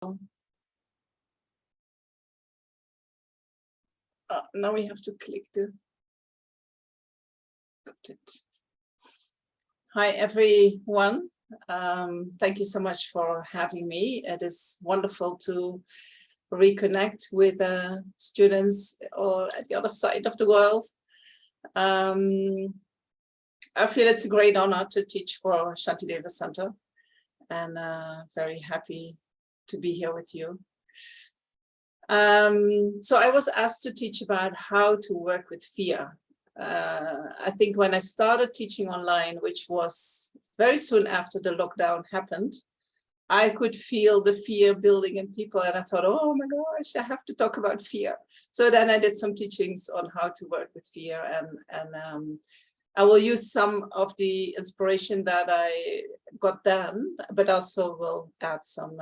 Now we have to click the. Got it. Hi, everyone. Thank you so much for having me. It is wonderful to reconnect with students or at the other side of the world. I feel it's a great honor to teach for Shantideva Center, and very happy to be here with you. So I was asked to teach about how to work with fear. I think when I started teaching online, which was very soon after the lockdown happened, I could feel the fear building in people, and I thought, oh my gosh, I have to talk about fear. So then I did some teachings on how to work with fear, and I will use some of the inspiration that I got then, but also will add some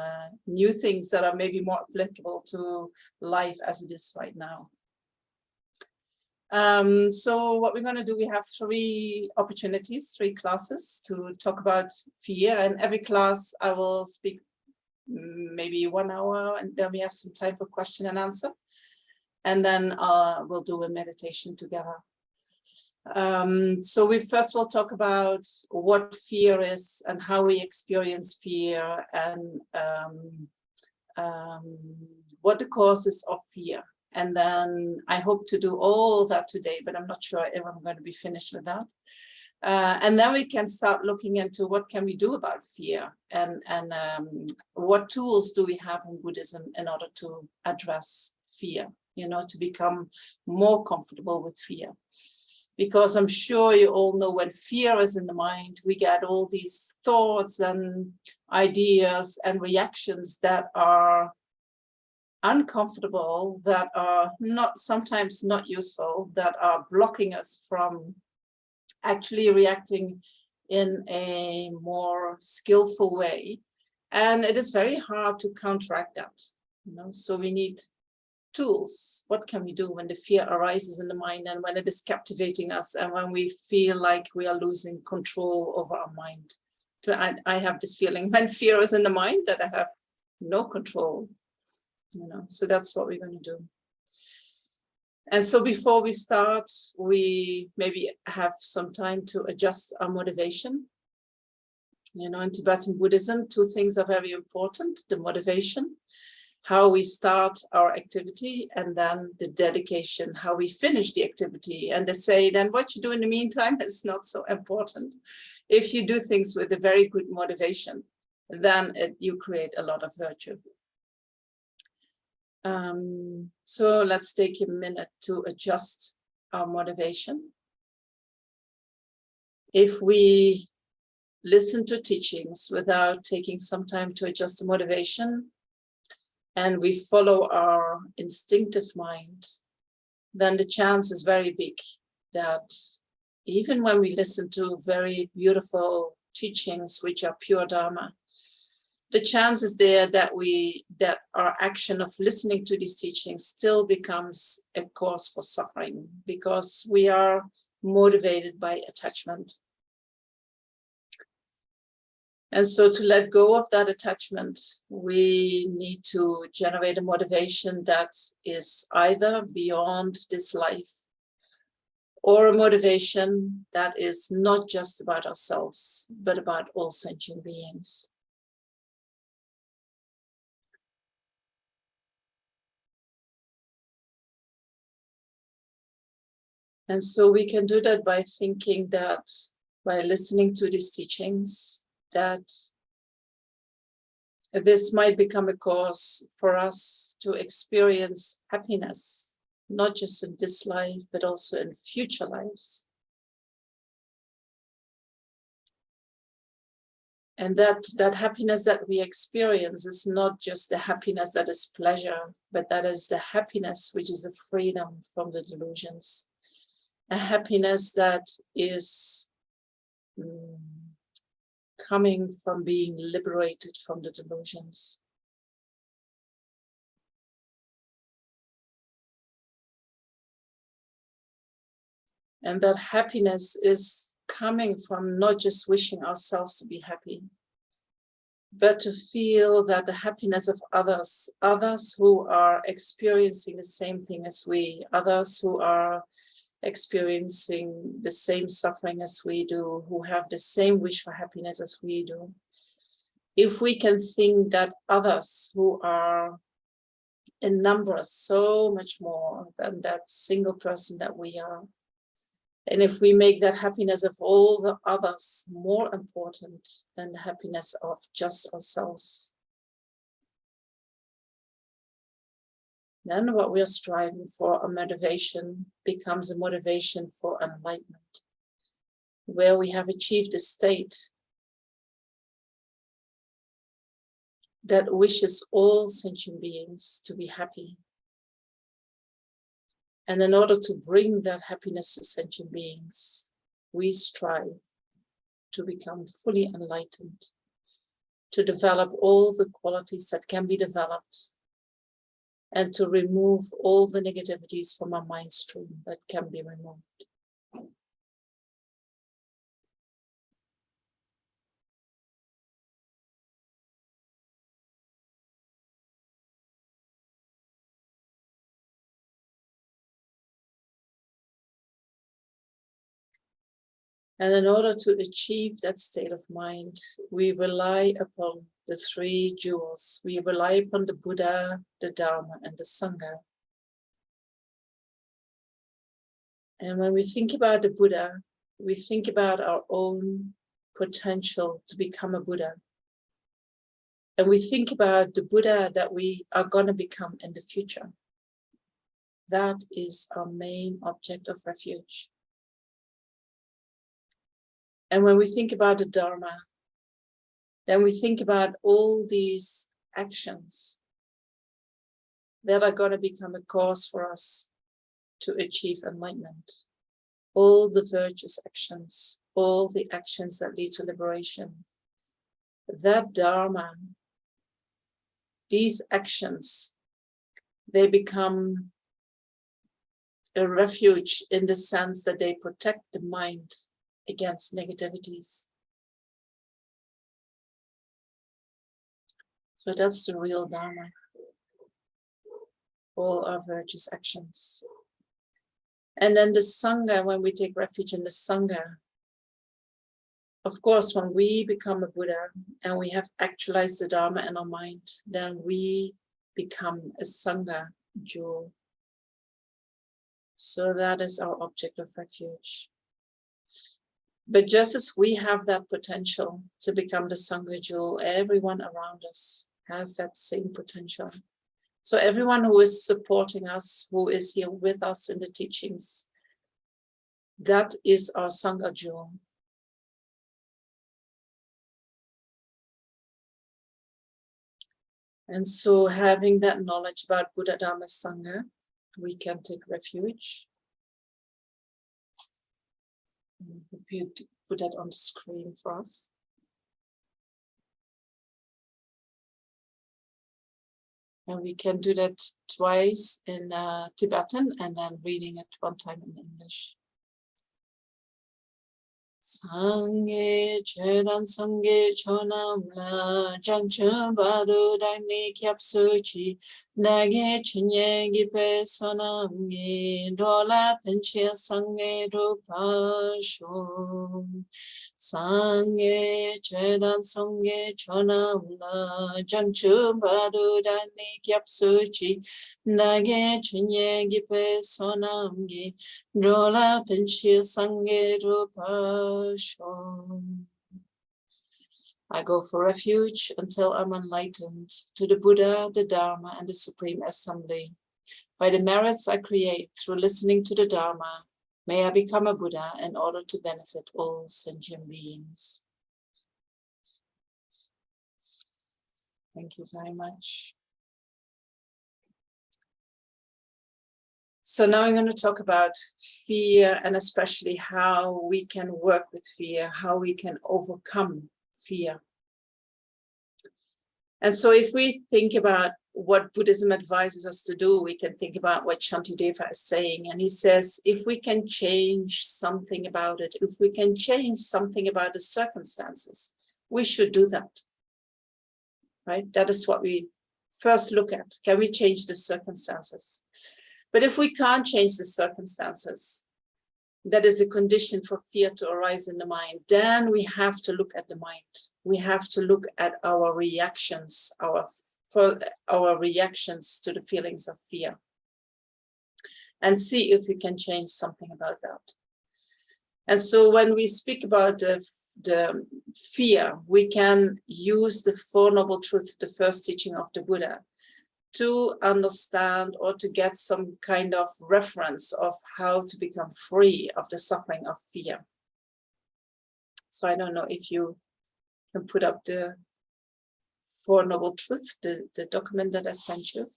new things that are maybe more applicable to life as it is right now. So what we're going to do, we have 3 opportunities, 3 classes to talk about fear, and every class I will speak maybe 1 hour, and then we have some time for question and answer, and then we'll do a meditation together. So we first will talk about what fear is and how we experience fear, and what the causes of fear. And then I hope to do all that today, but I'm not sure if I'm going to be finished with that. And then we can start looking into what can we do about fear, and what tools do we have in Buddhism in order to address fear, you know, to become more comfortable with fear. Because I'm sure you all know when fear is in the mind, we get all these thoughts and ideas and reactions that are uncomfortable, that are not sometimes not useful, that are blocking us from actually reacting in a more skillful way. And it is very hard to counteract that, you know, so we need tools. What can we do when the fear arises in the mind, and when it is captivating us, and when we feel like we are losing control over our mind? I have this feeling when fear is in the mind that I have no control, you know, so that's what we're going to do. And so before we start, we maybe have some time to adjust our motivation. You know, in Tibetan Buddhism, 2 things are very important: the motivation, how we start our activity, and then the dedication, how we finish the activity. And they say then what you do in the meantime is not so important. If you do things with a very good motivation, then you create a lot of virtue. So let's take a minute to adjust our motivation. If we listen to teachings without taking some time to adjust the motivation, and we follow our instinctive mind, then the chance is very big that even when we listen to very beautiful teachings, which are pure Dharma, the chance is there that our action of listening to these teachings still becomes a cause for suffering, because we are motivated by attachment. And so to let go of that attachment, we need to generate a motivation that is either beyond this life, or a motivation that is not just about ourselves, but about all sentient beings. And so we can do that by thinking that, by listening to these teachings, that this might become a cause for us to experience happiness, not just in this life, but also in future lives. And that happiness that we experience is not just the happiness that is pleasure, but that is the happiness which is a freedom from the delusions. A happiness that is coming from being liberated from the delusions. And that happiness is coming from not just wishing ourselves to be happy, but to feel that the happiness of others who are experiencing the same thing as we, others who are experiencing the same suffering as we do, who have the same wish for happiness as we do. If we can think that others who are in numbers so much more than that single person that we are, and if we make that happiness of all the others more important than the happiness of just ourselves, then what we are striving for, a motivation, becomes a motivation for enlightenment, where we have achieved a state that wishes all sentient beings to be happy. And in order to bring that happiness to sentient beings, we strive to become fully enlightened, to develop all the qualities that can be developed, and to remove all the negativities from our mind stream that can be removed. And in order to achieve that state of mind, we rely upon the three jewels. We rely upon the Buddha, the Dharma, and the Sangha. And when we think about the Buddha, we think about our own potential to become a Buddha. And we think about the Buddha that we are going to become in the future. That is our main object of refuge. And when we think about the Dharma, then we think about all these actions that are going to become a cause for us to achieve enlightenment. All the virtuous actions, all the actions that lead to liberation. That Dharma, these actions, they become a refuge in the sense that they protect the mind against negativities. So that's the real Dharma. All our virtuous actions. And then the Sangha, when we take refuge in the Sangha, of course, when we become a Buddha and we have actualized the Dharma in our mind, then we become a Sangha jewel. So that is our object of refuge. But just as we have that potential to become the Sangha jewel, everyone around us has that same potential. So everyone who is supporting us, who is here with us in the teachings, that is our Sangha jewel. And so having that knowledge about Buddha, Dharma, Sangha, we can take refuge. Put that on the screen for us. And we can do that twice in Tibetan and then reading it one time in English. Sangye chedan sangye chonam la jangchun badu dagni kyapsuchi nage chinye gipe sonam gi dola penche sangye rupasho. Sangye chedan sangye chonam la jangchun badu dagni kyapsuchi nage chinye gipe sonam gi dola penche sangye rupasho. I go for refuge until I'm enlightened to the Buddha, the Dharma, and the Supreme Assembly. By the merits I create through listening to the Dharma, may I become a Buddha in order to benefit all sentient beings. Thank you very much. So now I'm going to talk about fear and especially how we can work with fear, how we can overcome fear. And so if we think about what Buddhism advises us to do, we can think about what Shantideva is saying. And he says, if we can change something about it, if we can change something about the circumstances, we should do that. right? That is what we first look at. Can we change the circumstances? But if we can't change the circumstances, that is a condition for fear to arise in the mind, then we have to look at the mind. We have to look at our reactions, our reactions to the feelings of fear, and see if we can change something about that. And so when we speak about the fear, we can use the Four Noble Truths, the first teaching of the Buddha, to understand or to get some kind of reference of how to become free of the suffering of fear. So I don't know if you can put up the Four Noble Truths, the document that I sent you.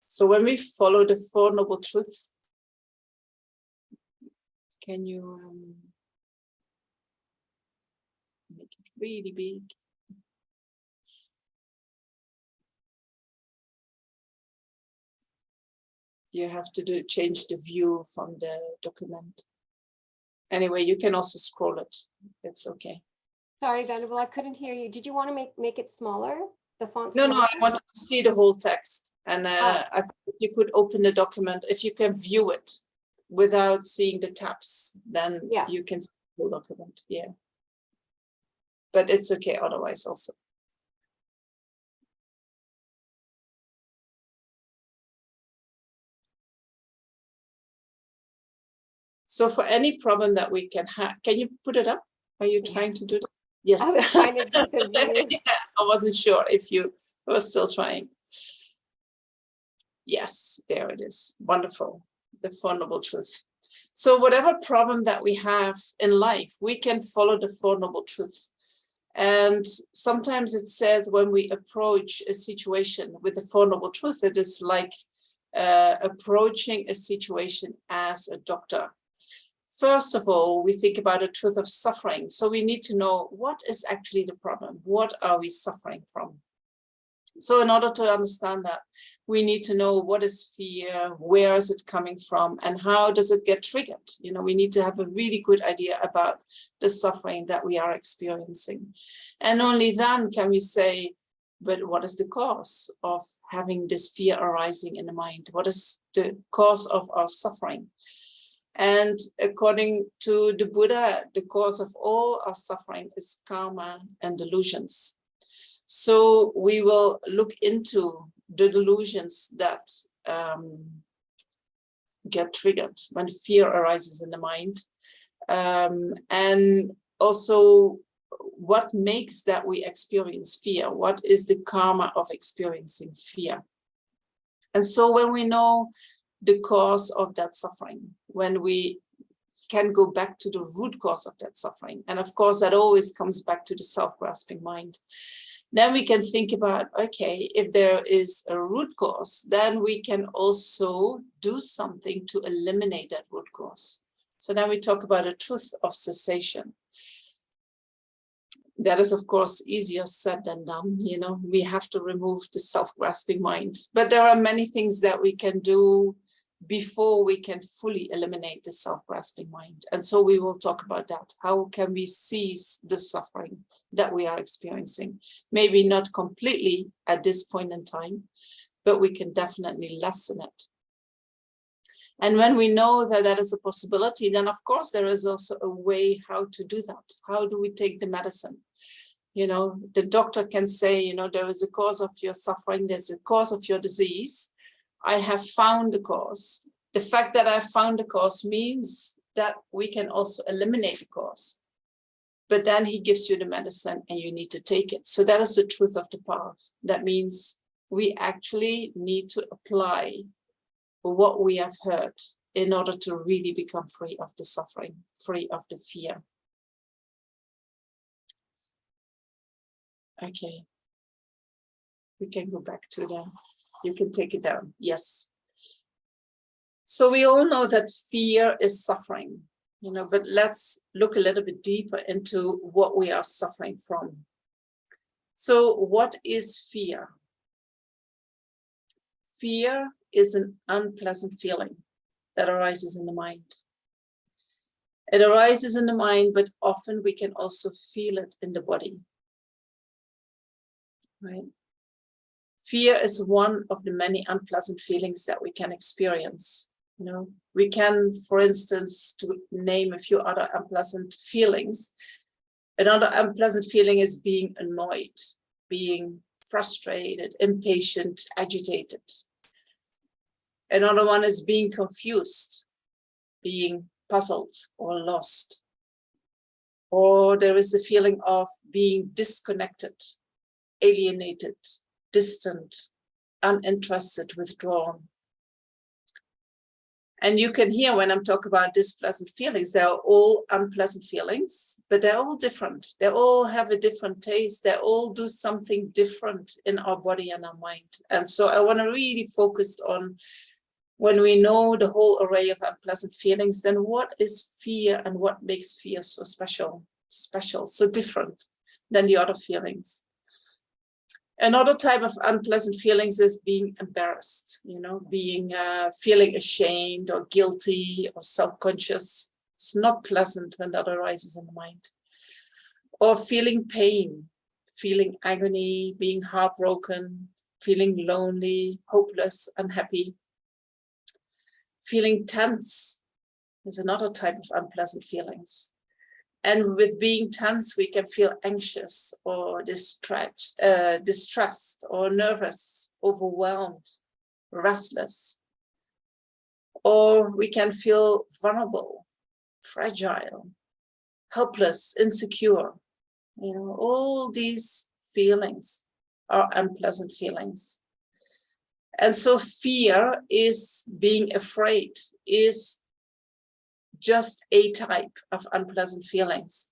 So when we follow the Four Noble Truths, can you make it really big? You have to change the view from the document. Anyway, you can also scroll it. It's okay. Sorry, Venerable, I couldn't hear you. Did you want to make it smaller? The font No, smaller? no, I wanted to see the whole text. And I think you could open the document. If you can view it without seeing the tabs, then you can see the whole document. Yeah. But it's okay otherwise also. So for any problem that we can have, can you put it up? Are you trying to do that? Yes. I was trying to do the view. Yeah, I wasn't sure if you were still trying. Yes, there it is. Wonderful. The Four Noble Truths. So whatever problem that we have in life, we can follow the Four Noble Truths. And sometimes it says when we approach a situation with the Four Noble Truths, it is like approaching a situation as a doctor. First of all, we think about a truth of suffering. So we need to know what is actually the problem. What are we suffering from? So in order to understand that, we need to know what is fear, where is it coming from, and how does it get triggered? You know, we need to have a really good idea about the suffering that we are experiencing. And only then can we say, but what is the cause of having this fear arising in the mind? What is the cause of our suffering? And according to the Buddha, the cause of all our suffering is karma and delusions. So we will look into the delusions that get triggered when fear arises in the mind. And also what makes that we experience fear? What is the karma of experiencing fear? And so when we know the cause of that suffering, when we can go back to the root cause of that suffering. And of course, that always comes back to the self-grasping mind. Then we can think about, okay, if there is a root cause, then we can also do something to eliminate that root cause. So then we talk about a truth of cessation. That is, of course, easier said than done. You know, we have to remove the self-grasping mind. But there are many things that we can do before we can fully eliminate the self-grasping mind. And so we will talk about that. How can we cease the suffering that we are experiencing? Maybe not completely at this point in time, but we can definitely lessen it. And when we know that that is a possibility, then of course there is also a way how to do that. How do we take the medicine? You know, the doctor can say, you know, there is a cause of your suffering, there's a cause of your disease. I have found the cause. The fact that I found the cause means that we can also eliminate the cause. But then he gives you the medicine and you need to take it. So that is the truth of the path. That means we actually need to apply what we have heard in order to really become free of the suffering, free of the fear. Okay. We can go back to the, you can take it down. Yes. So we all know that fear is suffering, you know, but let's look a little bit deeper into what we are suffering from. So what is fear? Fear is an unpleasant feeling that arises in the mind. It arises in the mind, but often we can also feel it in the body. right? Fear is one of the many unpleasant feelings that we can experience. You know, we can, for instance, to name a few other unpleasant feelings. Another unpleasant feeling is being annoyed, being frustrated, impatient, agitated. Another one is being confused, being puzzled or lost. Or there is the feeling of being disconnected, alienated, distant, uninterested, withdrawn. And you can hear when I'm talking about displeasant feelings, they're all unpleasant feelings, but they're all different. They all have a different taste. They all do something different in our body and our mind. And so I want to really focus on, when we know the whole array of unpleasant feelings, then what is fear and what makes fear so special, so different than the other feelings? Another type of unpleasant feelings is being embarrassed, you know, feeling ashamed or guilty or self-conscious. It's not pleasant when that arises in the mind. Or feeling pain, feeling agony, being heartbroken, feeling lonely, hopeless, unhappy. Feeling tense is another type of unpleasant feelings. And with being tense, we can feel anxious or distressed or nervous, overwhelmed, restless. Or we can feel vulnerable, fragile, helpless, insecure. You know, all these feelings are unpleasant feelings. And so fear is being afraid, is just a type of unpleasant feelings.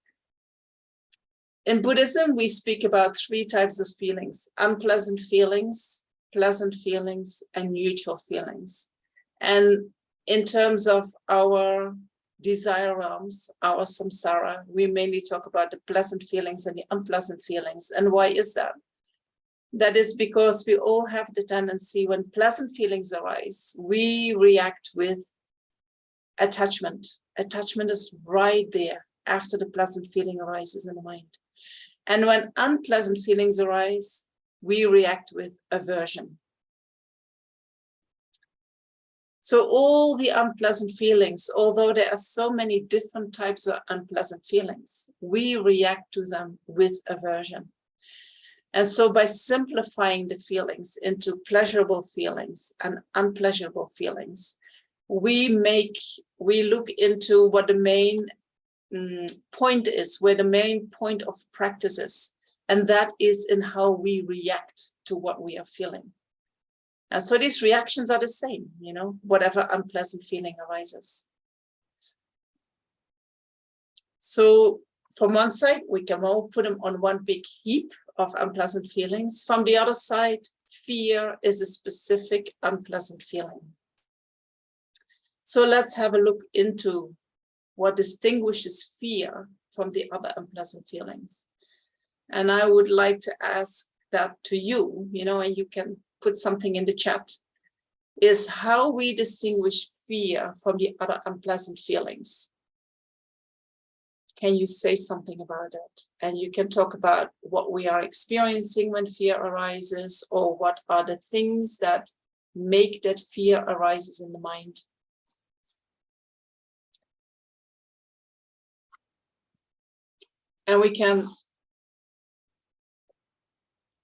In Buddhism, we speak about 3 types of feelings: unpleasant feelings, pleasant feelings, and neutral feelings. And in terms of our desire realms, our samsara, we mainly talk about the pleasant feelings and the unpleasant feelings. And why is that? That is because we all have the tendency, when pleasant feelings arise, we react with attachment. Attachment is right there after the pleasant feeling arises in the mind. And when unpleasant feelings arise, we react with aversion. So all the unpleasant feelings, although there are so many different types of unpleasant feelings, we react to them with aversion. And so by simplifying the feelings into pleasurable feelings and unpleasurable feelings, we look into what the main point is, where the main point of practice is, and that is in how we react to what we are feeling. And so these reactions are the same, you know, whatever unpleasant feeling arises. So from one side, we can all put them on one big heap of unpleasant feelings. From the other side, fear is a specific unpleasant feeling. So let's have a look into what distinguishes fear from the other unpleasant feelings. And I would like to ask that to you, you know, and you can put something in the chat, is how we distinguish fear from the other unpleasant feelings. Can you say something about it? And you can talk about what we are experiencing when fear arises, or what are the things that make that fear arises in the mind. And we can,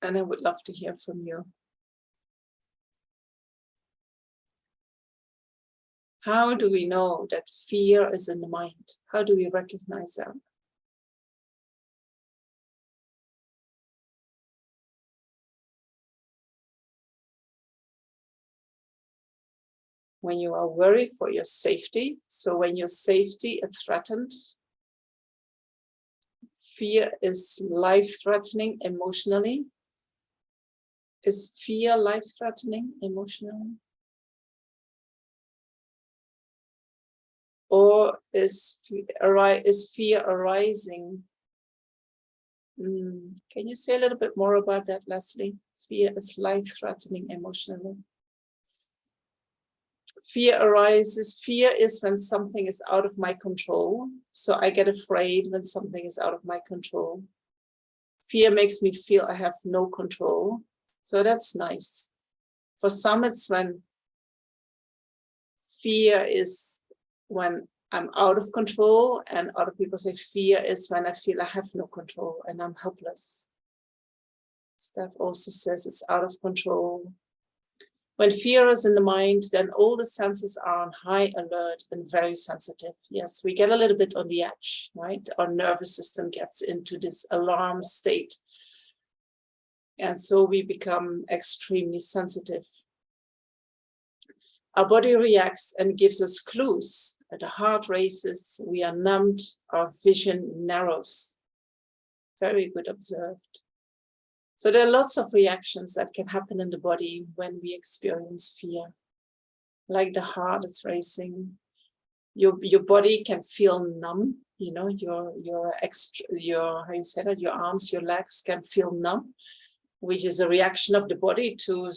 and I would love to hear from you. How do we know that fear is in the mind? How do we recognize that? When you are worried for your safety, so when your safety is threatened, fear is life-threatening emotionally. Is fear life-threatening emotionally? Or is fear arising? Can you say a little bit more about that, Leslie? Fear is life-threatening emotionally. Fear arises. Fear is when something is out of my control. So I get afraid when something is out of my control. Fear makes me feel I have no control. So that's nice. For some, it's when fear is when I'm out of control, and other people say fear is when I feel I have no control and I'm helpless. Steph also says it's out of control. When fear is in the mind, then all the senses are on high alert and very sensitive. Yes, we get a little bit on the edge, right? Our nervous system gets into this alarm state. And so we become extremely sensitive. Our body reacts and gives us clues. The heart races, we are numbed, our vision narrows. Very good observed. So there are lots of reactions that can happen in the body when we experience fear. Like the heart is racing. Your body can feel numb, you know, your how you say that, your arms, your legs can feel numb, which is a reaction of the body to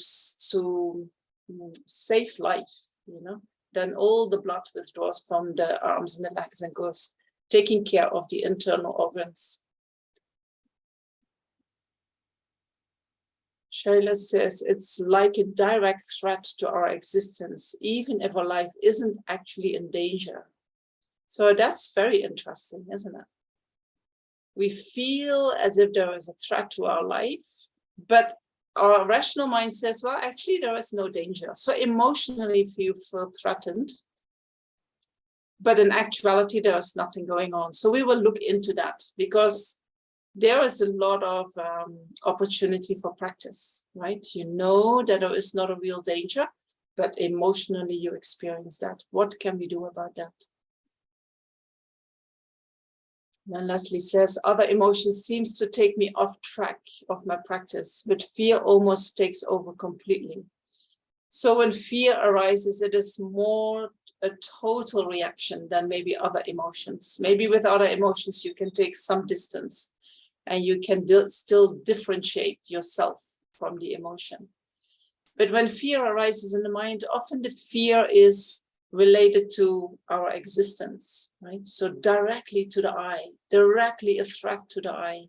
save life, you know. Then all the blood withdraws from the arms and the legs and goes taking care of the internal organs. Shayla says it's like a direct threat to our existence, even if our life isn't actually in danger. So that's very interesting, isn't it? We feel as if there is a threat to our life, but our rational mind says, well, actually, there is no danger. So emotionally, you feel threatened, but in actuality, there is nothing going on. So we will look into that because there is a lot of opportunity for practice, right? You know that there is not a real danger, but emotionally you experience that. What can we do about that? Then Leslie says, other emotions seems to take me off track of my practice, but fear almost takes over completely. So when fear arises, it is more a total reaction than maybe other emotions. Maybe with other emotions, you can take some distance and you can still differentiate yourself from the emotion. But when fear arises in the mind, often the fear is related to our existence, right? So directly to the I, directly a threat to the I.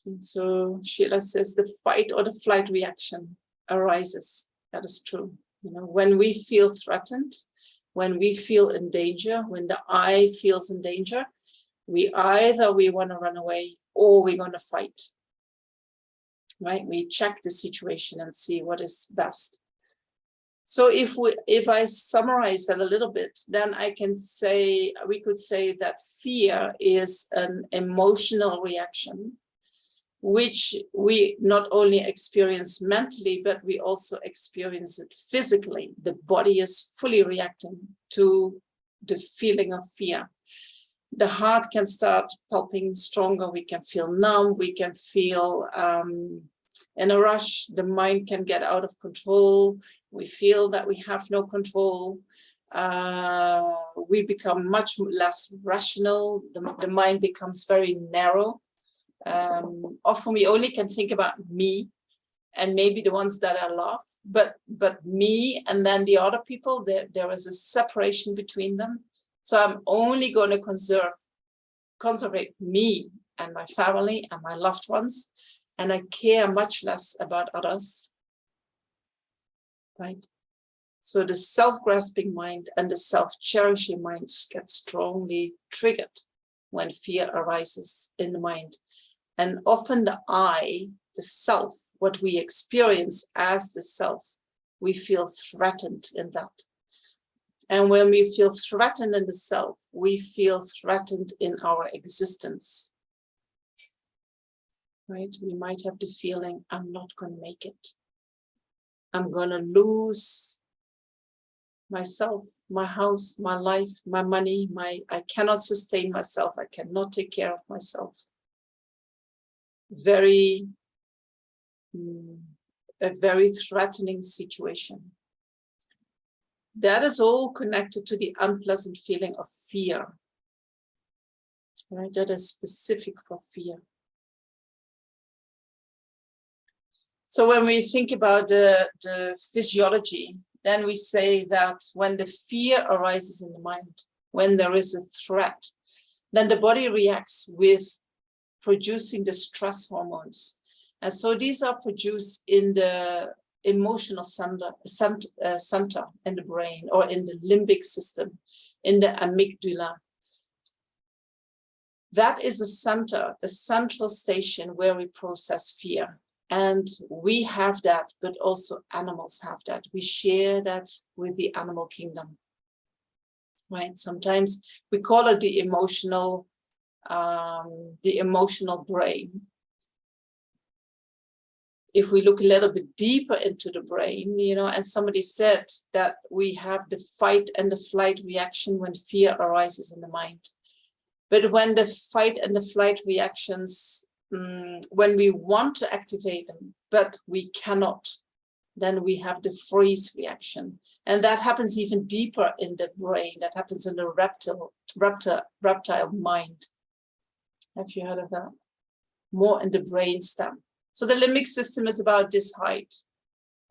And so Sheila says the fight or the flight reaction arises. That is true. You know, when we feel threatened, when we feel in danger, when the I feels in danger, we want to run away or we're going to fight, right? We check the situation and see what is best. So if I summarize that a little bit, then we could say that fear is an emotional reaction, which we not only experience mentally, but we also experience it physically. The body is fully reacting to the feeling of fear. The heart can start pulsing stronger. We can feel numb. We can feel in a rush. The mind can get out of control. We feel that we have no control. We become much less rational. The mind becomes very narrow. Often we only can think about me and maybe the ones that I love, but me and then the other people, there is a separation between them. So I'm only going to conserve me and my family and my loved ones, and I care much less about others, right? So the self-grasping mind and the self-cherishing mind get strongly triggered when fear arises in the mind. And often the I, the self, what we experience as the self, we feel threatened in that. And when we feel threatened in the self, we feel threatened in our existence, right? We might have the feeling, I'm not going to make it. I'm going to lose myself, my house, my life, my money, I cannot sustain myself. I cannot take care of myself. A very threatening situation. That is all connected to the unpleasant feeling of fear, right? That is specific for fear. So when we think about the physiology, then we say that when the fear arises in the mind, when there is a threat, then the body reacts with producing the stress hormones. And so these are produced in the emotional center in the brain, or in the limbic system, in the amygdala. That is a center, the central station where we process fear. And we have that, but also animals have that. We share that with the animal kingdom, right? Sometimes we call it the emotional brain. If we look a little bit deeper into the brain, you know, and somebody said that we have the fight and the flight reaction when fear arises in the mind. But when the fight and the flight reactions, when we want to activate them, but we cannot, then we have the freeze reaction. And that happens even deeper in the brain. That happens in the reptile mind. Have you heard of that? More in the brain stem. So the limbic system is about this height,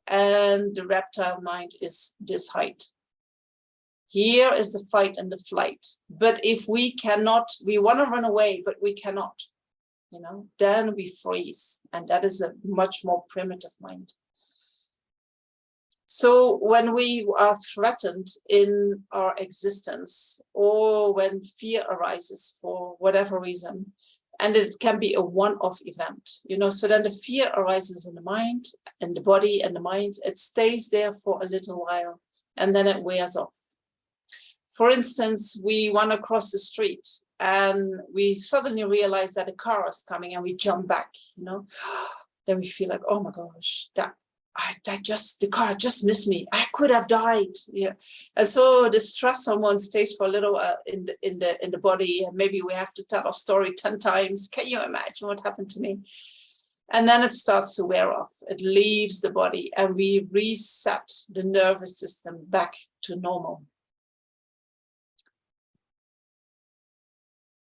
and the reptile mind is this height. Here is the fight and the flight. But if we cannot, we want to run away, but we cannot, you know, then we freeze. And that is a much more primitive mind. So when we are threatened in our existence, or when fear arises for whatever reason, and it can be a one-off event, you know, so then the fear arises in the mind, and the body and the mind, it stays there for a little while, and then it wears off. For instance, we want to cross the street, and we suddenly realize that a car is coming, and we jump back, you know. Then we feel like, oh my gosh, the car just missed me. I could have died. Yeah. And so the stress hormone stays for a little while in the body, and maybe we have to tell our story 10 times. Can you imagine what happened to me? And then it starts to wear off. It leaves the body, and we reset the nervous system back to normal.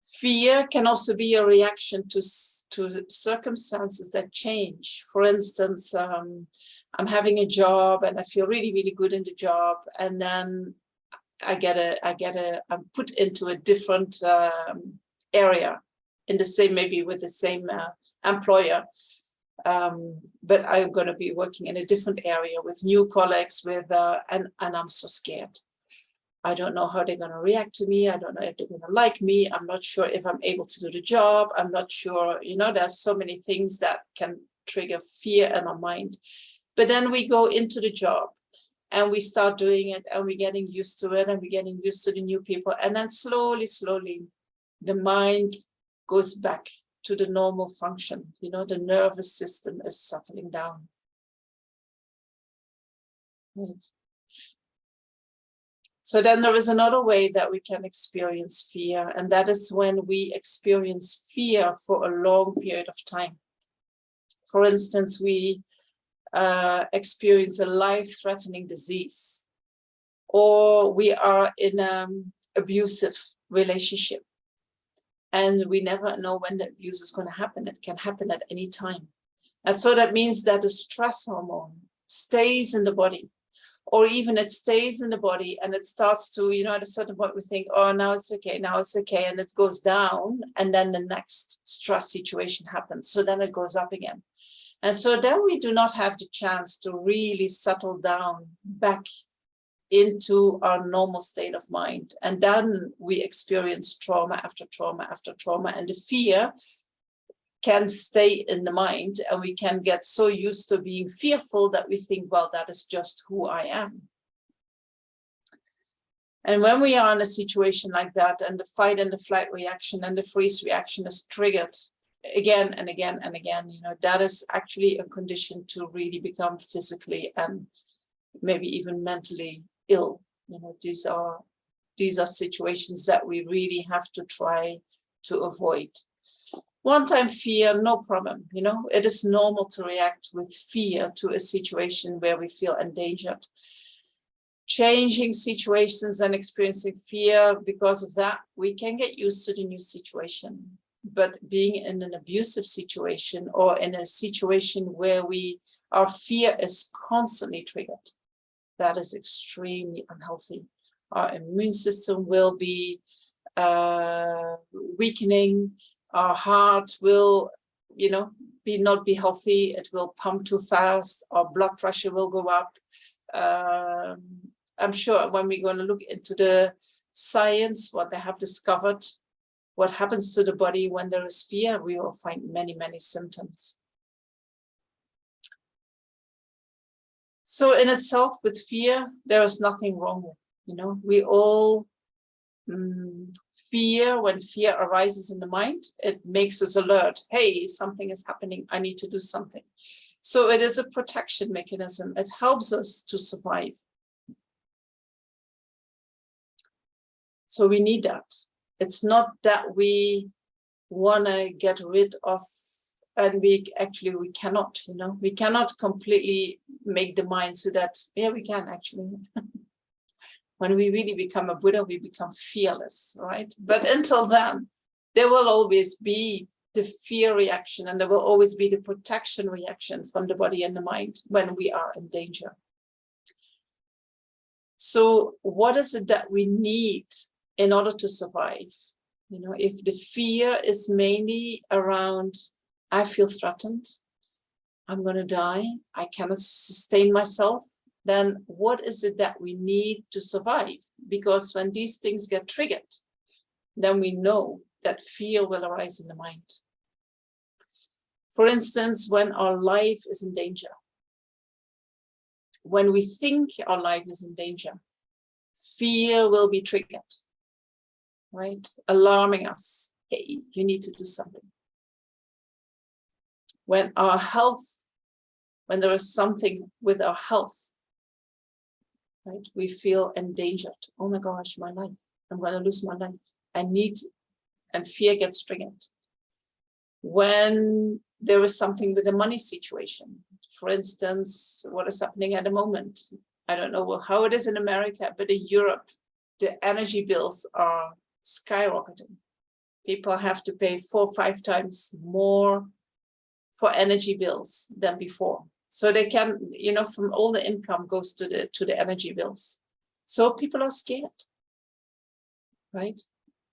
Fear can also be a reaction to circumstances that change. For instance, I'm having a job and I feel really, really good in the job, and then I'm put into a different area in the same, maybe with the same employer, but I'm going to be working in a different area with new colleagues, and I'm so scared. I don't know how they're going to react to me. I don't know if they're going to like me. I'm not sure if I'm able to do the job. I'm not sure, you know, there's so many things that can trigger fear in our mind. But then we go into the job and we start doing it, and we're getting used to it, and we're getting used to the new people. And then slowly, the mind goes back to the normal function. You know, the nervous system is settling down. Right. So then there is another way that we can experience fear, and that is when we experience fear for a long period of time. For instance, we experience a life-threatening disease, or we are in an abusive relationship, and we never know when the abuse is going to happen. It can happen at any time. And so that means that the stress hormone stays in the body. Or even it stays in the body, and it starts to, you know, at a certain point we think, oh, now it's okay, and it goes down, and then the next stress situation happens. So then it goes up again. And so then we do not have the chance to really settle down back into our normal state of mind. And then we experience trauma after trauma after trauma, and the fear can stay in the mind, and we can get so used to being fearful that we think, well, that is just who I am. And when we are in a situation like that, and the fight and the flight reaction and the freeze reaction is triggered again and again and again, you know, that is actually a condition to really become physically and maybe even mentally ill. You know, these are situations that we really have to try to avoid. One-time fear, no problem. You know, it is normal to react with fear to a situation where we feel endangered. Changing situations and experiencing fear because of that, we can get used to the new situation. But being in an abusive situation, or in a situation where our fear is constantly triggered, that is extremely unhealthy. Our immune system will be weakening. Our heart will, not be healthy. It will pump too fast. Our blood pressure will go up. I'm sure when we're going to look into the science, what they have discovered, what happens to the body when there is fear, we will find many, many symptoms. So in itself, with fear, there is nothing wrong with, we all fear. When fear arises in the mind, it makes us alert. Hey, something is happening. I need to do something. So it is a protection mechanism. It helps us to survive. So we need that. It's not that we want to get rid of, and we cannot, we cannot completely make the mind so that, yeah, we can actually. When we really become a Buddha, we become fearless, right? But until then, there will always be the fear reaction, and there will always be the protection reaction from the body and the mind when we are in danger. So what is it that we need in order to survive? If the fear is mainly around, I feel threatened, I'm going to die, I cannot sustain myself, then what is it that we need to survive? Because when these things get triggered, then we know that fear will arise in the mind. For instance, when our life is in danger, when we think our life is in danger, fear will be triggered, right? Alarming us. Hey, you need to do something. When our health, when there is something with our health, right, we feel endangered. Oh my gosh, my life. I'm going to lose my life. I need, and fear gets triggered. When there is something with the money situation, for instance, what is happening at the moment? I don't know how it is in America, but in Europe, the energy bills are skyrocketing. People have to pay 4 or 5 times more for energy bills than before. So they can, from all the income goes to the energy bills. So people are scared, right?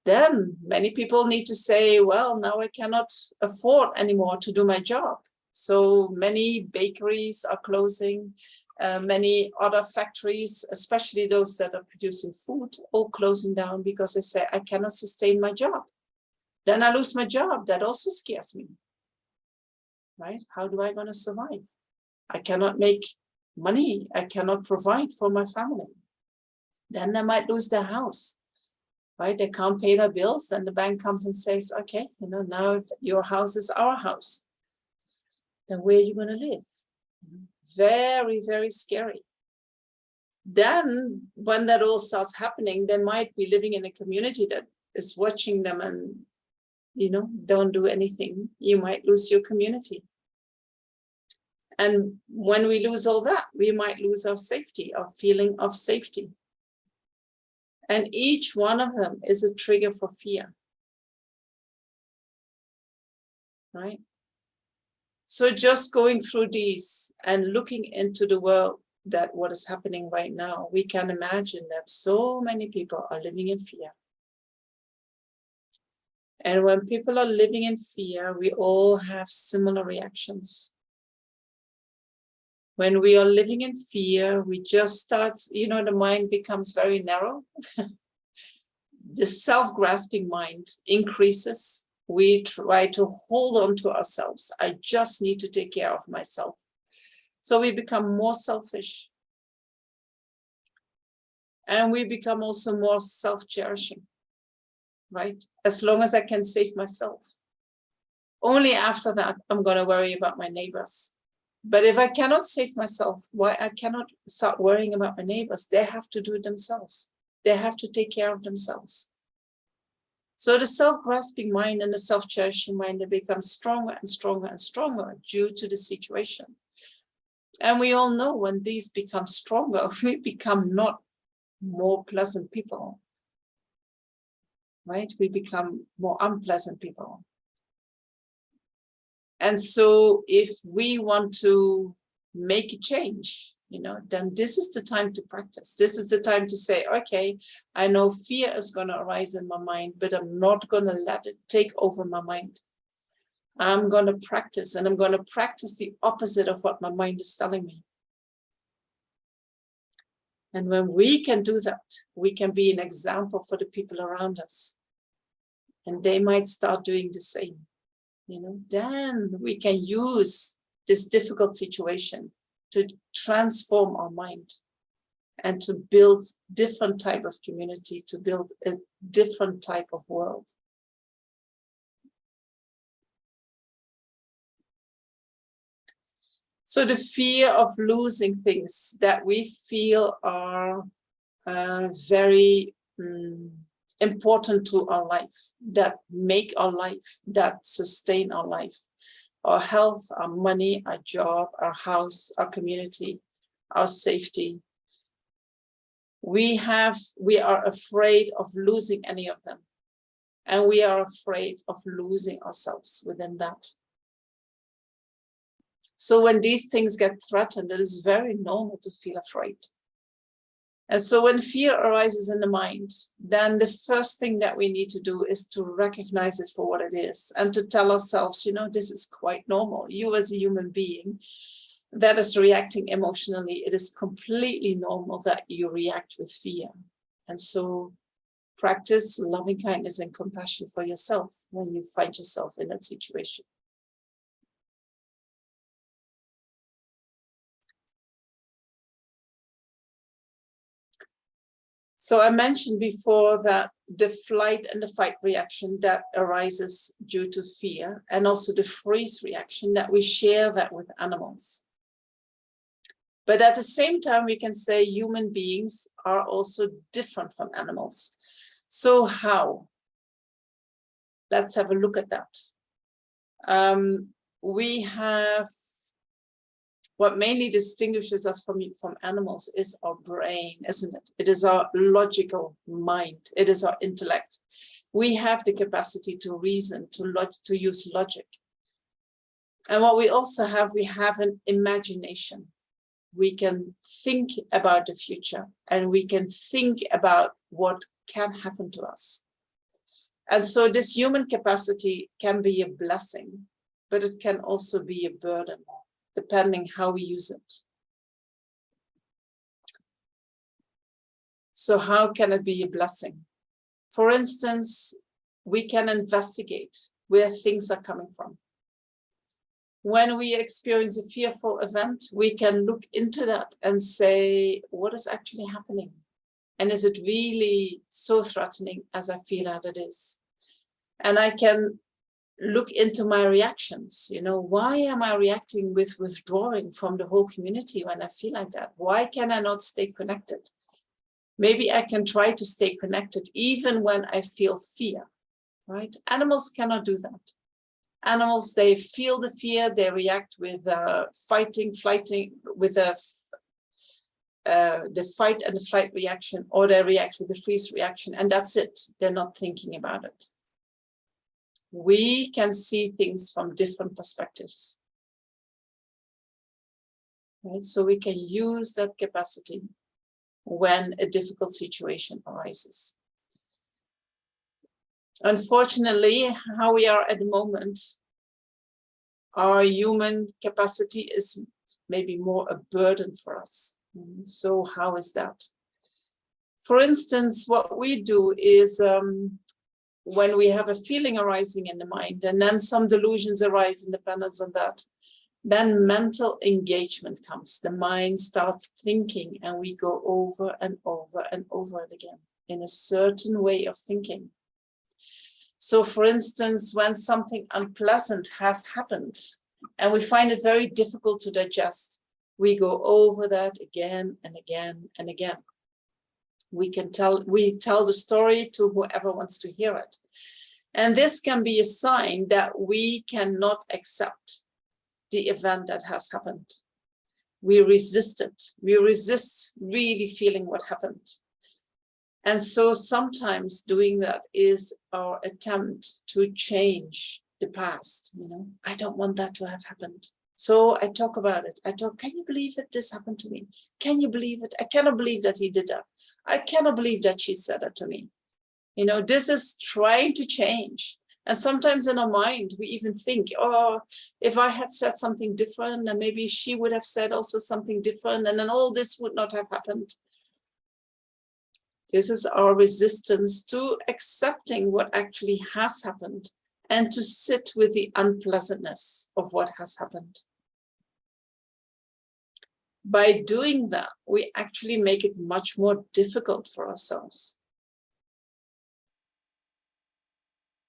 Then many people need to say, well, now I cannot afford anymore to do my job. So many bakeries are closing, many other factories, especially those that are producing food, all closing down because they say, I cannot sustain my job. Then I lose my job. That also scares me, right? How do I going to survive? I cannot make money. I cannot provide for my family. Then they might lose their house, right? They can't pay their bills. And the bank comes and says, okay, now your house is our house. Then where are you going to live? Very, very scary. Then when that all starts happening, they might be living in a community that is watching them and, don't do anything. You might lose your community. And when we lose all that, we might lose our safety, our feeling of safety. And each one of them is a trigger for fear, right? So just going through these and looking into the world, that what is happening right now, we can imagine that so many people are living in fear. And when people are living in fear, we all have similar reactions. When we are living in fear, we just start, the mind becomes very narrow. The self-grasping mind increases. We try to hold on to ourselves. I just need to take care of myself. So we become more selfish. And we become also more self-cherishing, right? As long as I can save myself. Only after that, I'm going to worry about my neighbors. But if I cannot save myself, why I cannot start worrying about my neighbors? They have to do it themselves. They have to take care of themselves. So the self-grasping mind and the self-cherishing mind, they become stronger and stronger and stronger due to the situation. And we all know when these become stronger, we become not more pleasant people, right? We become more unpleasant people. And so if we want to make a change, then this is the time to practice. This is the time to say, okay, I know fear is going to arise in my mind, but I'm not going to let it take over my mind. I'm going to practice, and I'm going to practice the opposite of what my mind is telling me. And when we can do that, we can be an example for the people around us. And they might start doing the same. Then we can use this difficult situation to transform our mind and to build different type of community, to build a different type of world. So the fear of losing things that we feel are very important to our life, that make our life, that sustain our life, our health, our money, our job, our house, our community, our safety. We are afraid of losing any of them. And we are afraid of losing ourselves within that. So when these things get threatened, it is very normal to feel afraid. And so when fear arises in the mind, then the first thing that we need to do is to recognize it for what it is and to tell ourselves, this is quite normal. You as a human being that is reacting emotionally, it is completely normal that you react with fear. And so practice loving kindness and compassion for yourself when you find yourself in that situation. So I mentioned before that the flight and the fight reaction that arises due to fear, and also the freeze reaction, that we share that with animals. But at the same time, we can say human beings are also different from animals. So how? Let's have a look at that. We have what mainly distinguishes us from animals is our brain, isn't it? It is our logical mind. It is our intellect. We have the capacity to reason, to use logic. And what we also have, we have an imagination. We can think about the future, and we can think about what can happen to us. And so this human capacity can be a blessing, but it can also be a burden, depending how we use it. So how can it be a blessing? For instance, we can investigate where things are coming from. When we experience a fearful event, we can look into that and say, what is actually happening? And is it really so threatening as I feel that it is? And I can look into my reactions. Why am I reacting with withdrawing from the whole community when I feel like that? Why can I not stay connected? Maybe I can try to stay connected even when I feel fear, right? Animals cannot do that. Animals, they feel the fear, they react with fighting, flighting, with the fight and the flight reaction, or they react with the freeze reaction, and that's it. They're not thinking about it. We can see things from different perspectives. Right? So we can use that capacity when a difficult situation arises. Unfortunately, how we are at the moment, our human capacity is maybe more a burden for us. So how is that? For instance, what we do is when we have a feeling arising in the mind, and then some delusions arise in dependence on that, then mental engagement comes. The mind starts thinking, and we go over and over and over it again in a certain way of thinking. So for instance, when something unpleasant has happened and we find it very difficult to digest, we go over that again and again and again. We tell the story to whoever wants to hear it. And this can be a sign that we cannot accept the event that has happened. We resist it. We resist really feeling what happened. And so sometimes doing that is our attempt to change the past. I don't want that to have happened. So I talk about it. Can you believe it? This happened to me. Can you believe it? I cannot believe that he did that. I cannot believe that she said that to me. You know, this is trying to change. And sometimes in our mind, we even think, oh, if I had said something different, then maybe she would have said also something different, and then all this would not have happened. This is our resistance to accepting what actually has happened and to sit with the unpleasantness of what has happened. By doing that, we actually make it much more difficult for ourselves.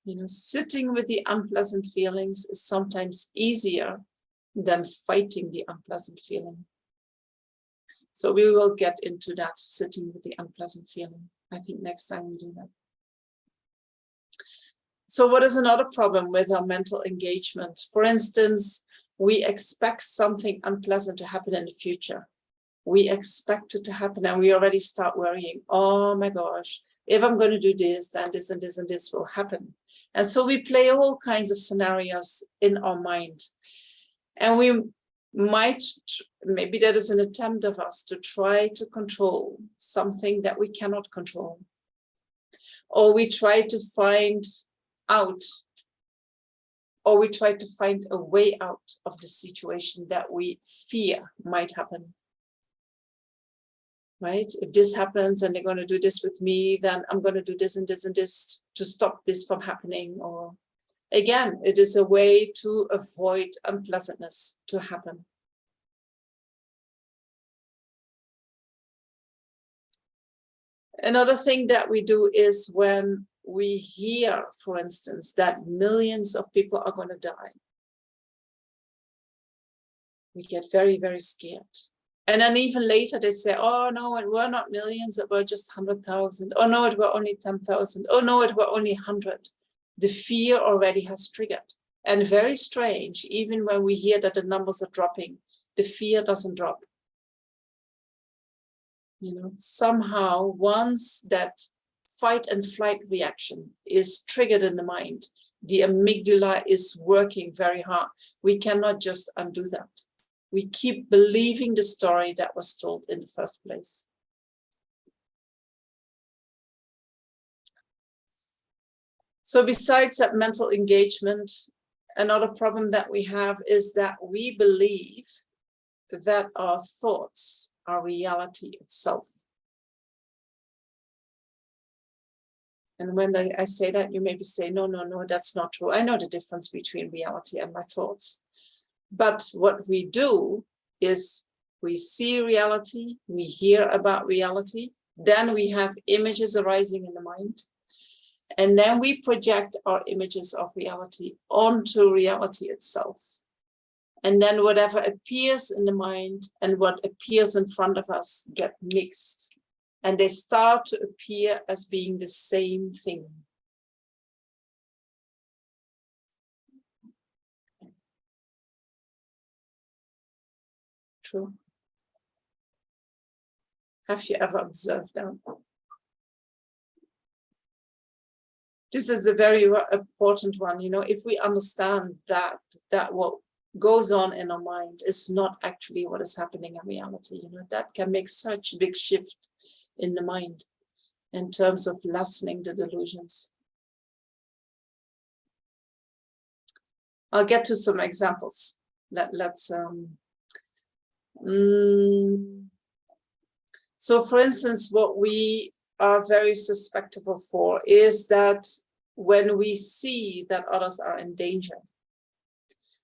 You know, sitting with the unpleasant feelings is sometimes easier than fighting the unpleasant feeling. So we will get into that, sitting with the unpleasant feeling. I think next time we do that. So what is another problem with our mental engagement? For instance, we expect something unpleasant to happen in the future. We expect it to happen and we already start worrying. Oh my gosh, if I'm going to do this, then this and this and this will happen. And so we play all kinds of scenarios in our mind. And we might, maybe that is an attempt of us to try to control something that we cannot control. Or we try to find out, or we try to find a way out of the situation that we fear might happen. Right? If this happens and they're going to do this with me, then I'm going to do this and this and this to stop this from happening. Or again, it is a way to avoid unpleasantness to happen. Another thing that we do is when we hear, for instance, that millions of people are going to die, we get very, very scared. And then even later they say, oh no, it were not millions, it were just 100,000. Oh no, it were only 10,000. Oh no, it were only 100. The fear already has triggered. And very strange, even when we hear that the numbers are dropping, the fear doesn't drop. You know, somehow once that fight and flight reaction is triggered in the mind, the amygdala is working very hard. We cannot just undo that. We keep believing the story that was told in the first place. So besides that mental engagement, another problem that we have is that we believe that our thoughts are reality itself. And when I say that, you maybe say, no, that's not true. I know the difference between reality and my thoughts. But what we do is we see reality, we hear about reality, then we have images arising in the mind, and then we project our images of reality onto reality itself. And then whatever appears in the mind and what appears in front of us get mixed, and they start to appear as being the same thing. True. Have you ever observed that? This is a very important one. You know, if we understand that what goes on in our mind is not actually what is happening in reality, you know, that can make such a big shift in the mind in terms of lessening the delusions. I'll get to some examples. So for instance, what we are very susceptible for is that when we see that others are in danger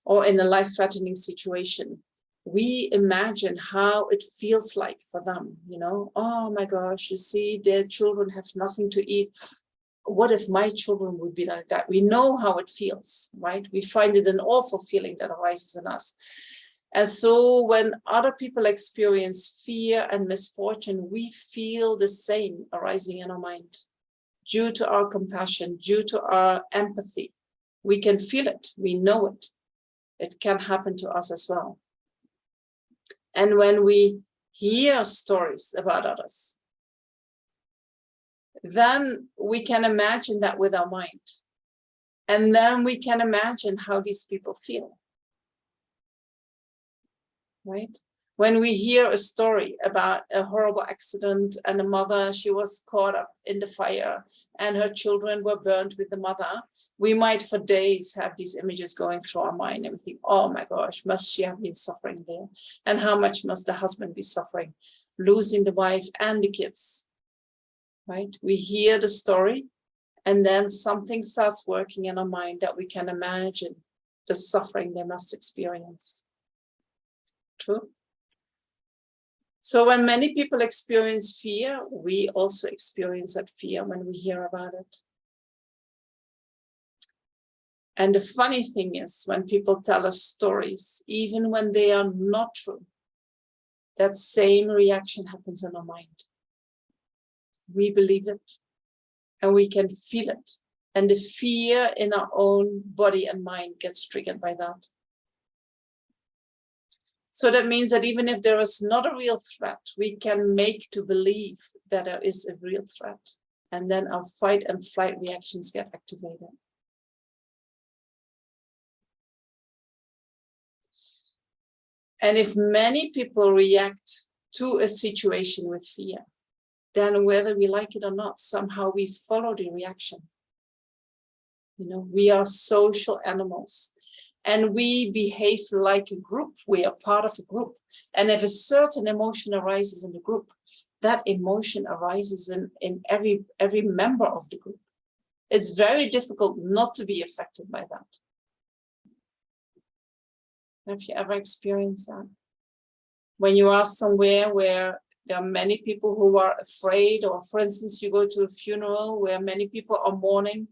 or in a life-threatening situation, we imagine how it feels like for them, you know, oh my gosh, you see, their children have nothing to eat. What if my children would be like that? We know how it feels, right? We find it an awful feeling that arises in us. And so when other people experience fear and misfortune, we feel the same arising in our mind. Due to our compassion, due to our empathy, we can feel it, we know it. It can happen to us as well. And when we hear stories about others, then we can imagine that with our mind. And then we can imagine how these people feel. right? When we hear a story about a horrible accident and a mother, she was caught up in the fire and her children were burned with the mother, we might for days have these images going through our mind and we think, oh my gosh, must she have been suffering there? And how much must the husband be suffering, losing the wife and the kids, right? We hear the story and then something starts working in our mind that we can imagine the suffering they must experience. True? So when many people experience fear, we also experience that fear when we hear about it. And the funny thing is, when people tell us stories, even when they are not true, that same reaction happens in our mind. We believe it and we can feel it. And the fear in our own body and mind gets triggered by that. So that means that even if there is not a real threat, we can make to believe that there is a real threat. And then our fight and flight reactions get activated. And if many people react to a situation with fear, then whether we like it or not, somehow we follow the reaction. You know, we are social animals. And we behave like a group. We are part of a group. And if a certain emotion arises in the group, that emotion arises in every member of the group. It's very difficult not to be affected by that. Have you ever experienced that? When you are somewhere where there are many people who are afraid, or for instance, you go to a funeral where many people are mourning,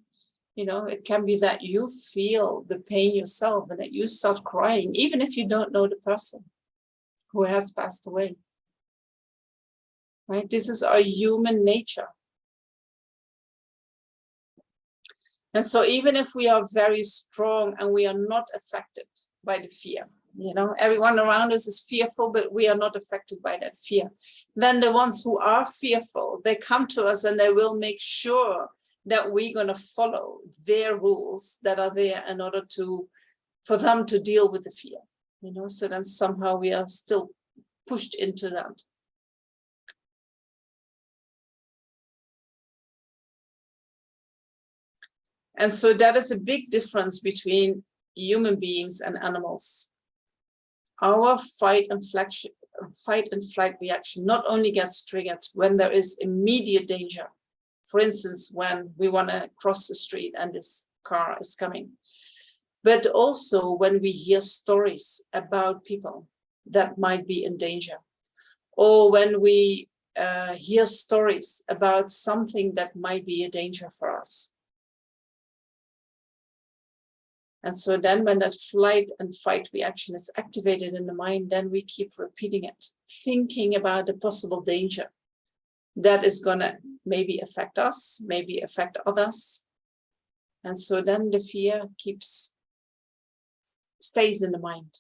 you know, it can be that you feel the pain yourself and that you start crying, even if you don't know the person who has passed away. Right? This is our human nature. And so even if we are very strong and we are not affected by the fear, you know, everyone around us is fearful, but we are not affected by that fear. Then the ones who are fearful, they come to us and they will make sure that we're going to follow their rules that are there in order for them to deal with the fear, you know, so then somehow we are still pushed into that. And so that is a big difference between human beings and animals. Our fight and flight reaction not only gets triggered when there is immediate danger. For instance, when we want to cross the street and this car is coming, but also when we hear stories about people that might be in danger, or when we hear stories about something that might be a danger for us. And so then when that flight and fight reaction is activated in the mind, then we keep repeating it, thinking about the possible danger that is going to maybe affect us, maybe affect others. And so then the fear stays in the mind.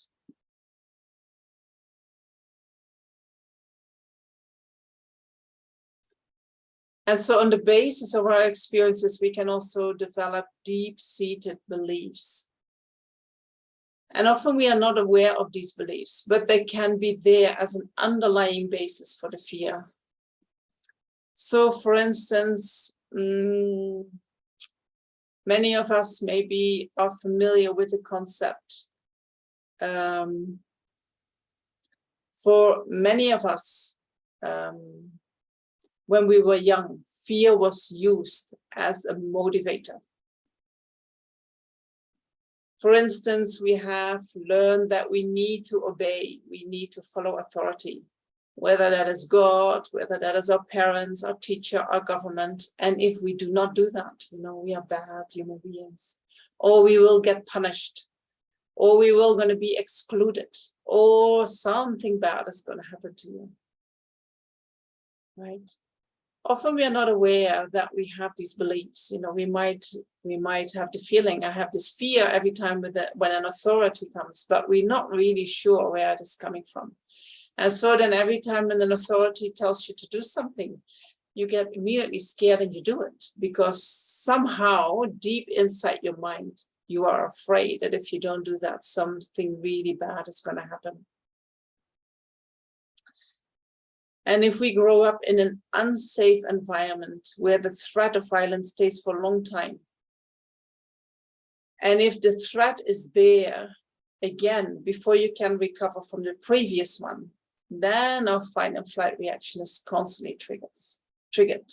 And so on the basis of our experiences, we can also develop deep-seated beliefs. And often we are not aware of these beliefs, but they can be there as an underlying basis for the fear. So for instance, many of us maybe are familiar with the concept. For many of us, when we were young, fear was used as a motivator. For instance, we have learned that we need to obey, we need to follow authority, whether that is God, whether that is our parents, our teacher, our government. And if we do not do that, you know, we are bad human beings, or we will get punished, or we will going to be excluded, or something bad is going to happen to you, right? Often we are not aware that we have these beliefs. You know, we might have the feeling, I have this fear every time when an authority comes, but we're not really sure where it is coming from. And so then every time when an authority tells you to do something, you get immediately scared and you do it, because somehow deep inside your mind, you are afraid that if you don't do that, something really bad is going to happen. And if we grow up in an unsafe environment where the threat of violence stays for a long time, and if the threat is there again before you can recover from the previous one, then our fight and flight reaction is constantly triggered.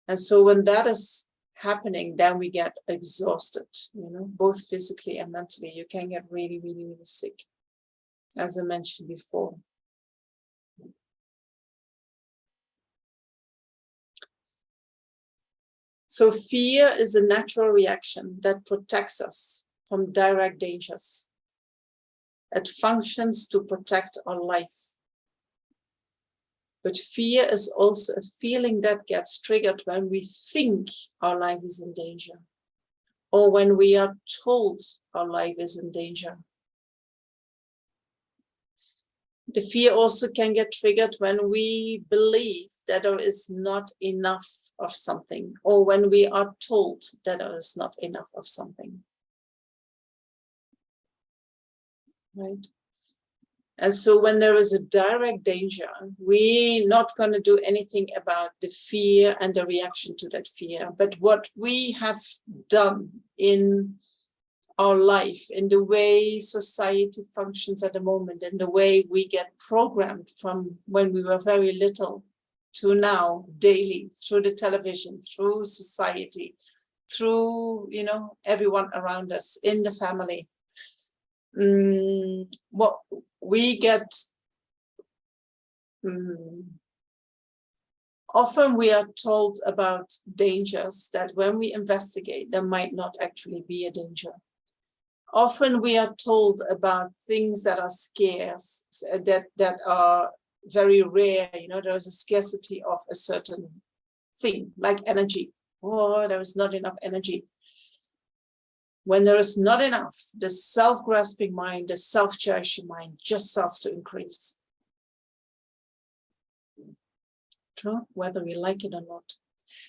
And so when that is happening, then we get exhausted, both physically and mentally. You can get really, really, really sick, as I mentioned before. So fear is a natural reaction that protects us from direct dangers. It functions to protect our life. But fear is also a feeling that gets triggered when we think our life is in danger, or when we are told our life is in danger. The fear also can get triggered when we believe that there is not enough of something, or when we are told that there is not enough of something. Right? And so when there is a direct danger, we're not going to do anything about the fear and the reaction to that fear. But what we have done in our life, in the way society functions at the moment, in the way we get programmed from when we were very little to now, daily, through the television, through society, through, everyone around us, in the family. What we get, often we are told about dangers that when we investigate, there might not actually be a danger. Often we are told about things that are scarce, that are very rare. There's a scarcity of a certain thing, like energy. Oh, there is not enough energy. When there is not enough, the self-grasping mind, the self-cherishing mind just starts to increase. True, whether we like it or not.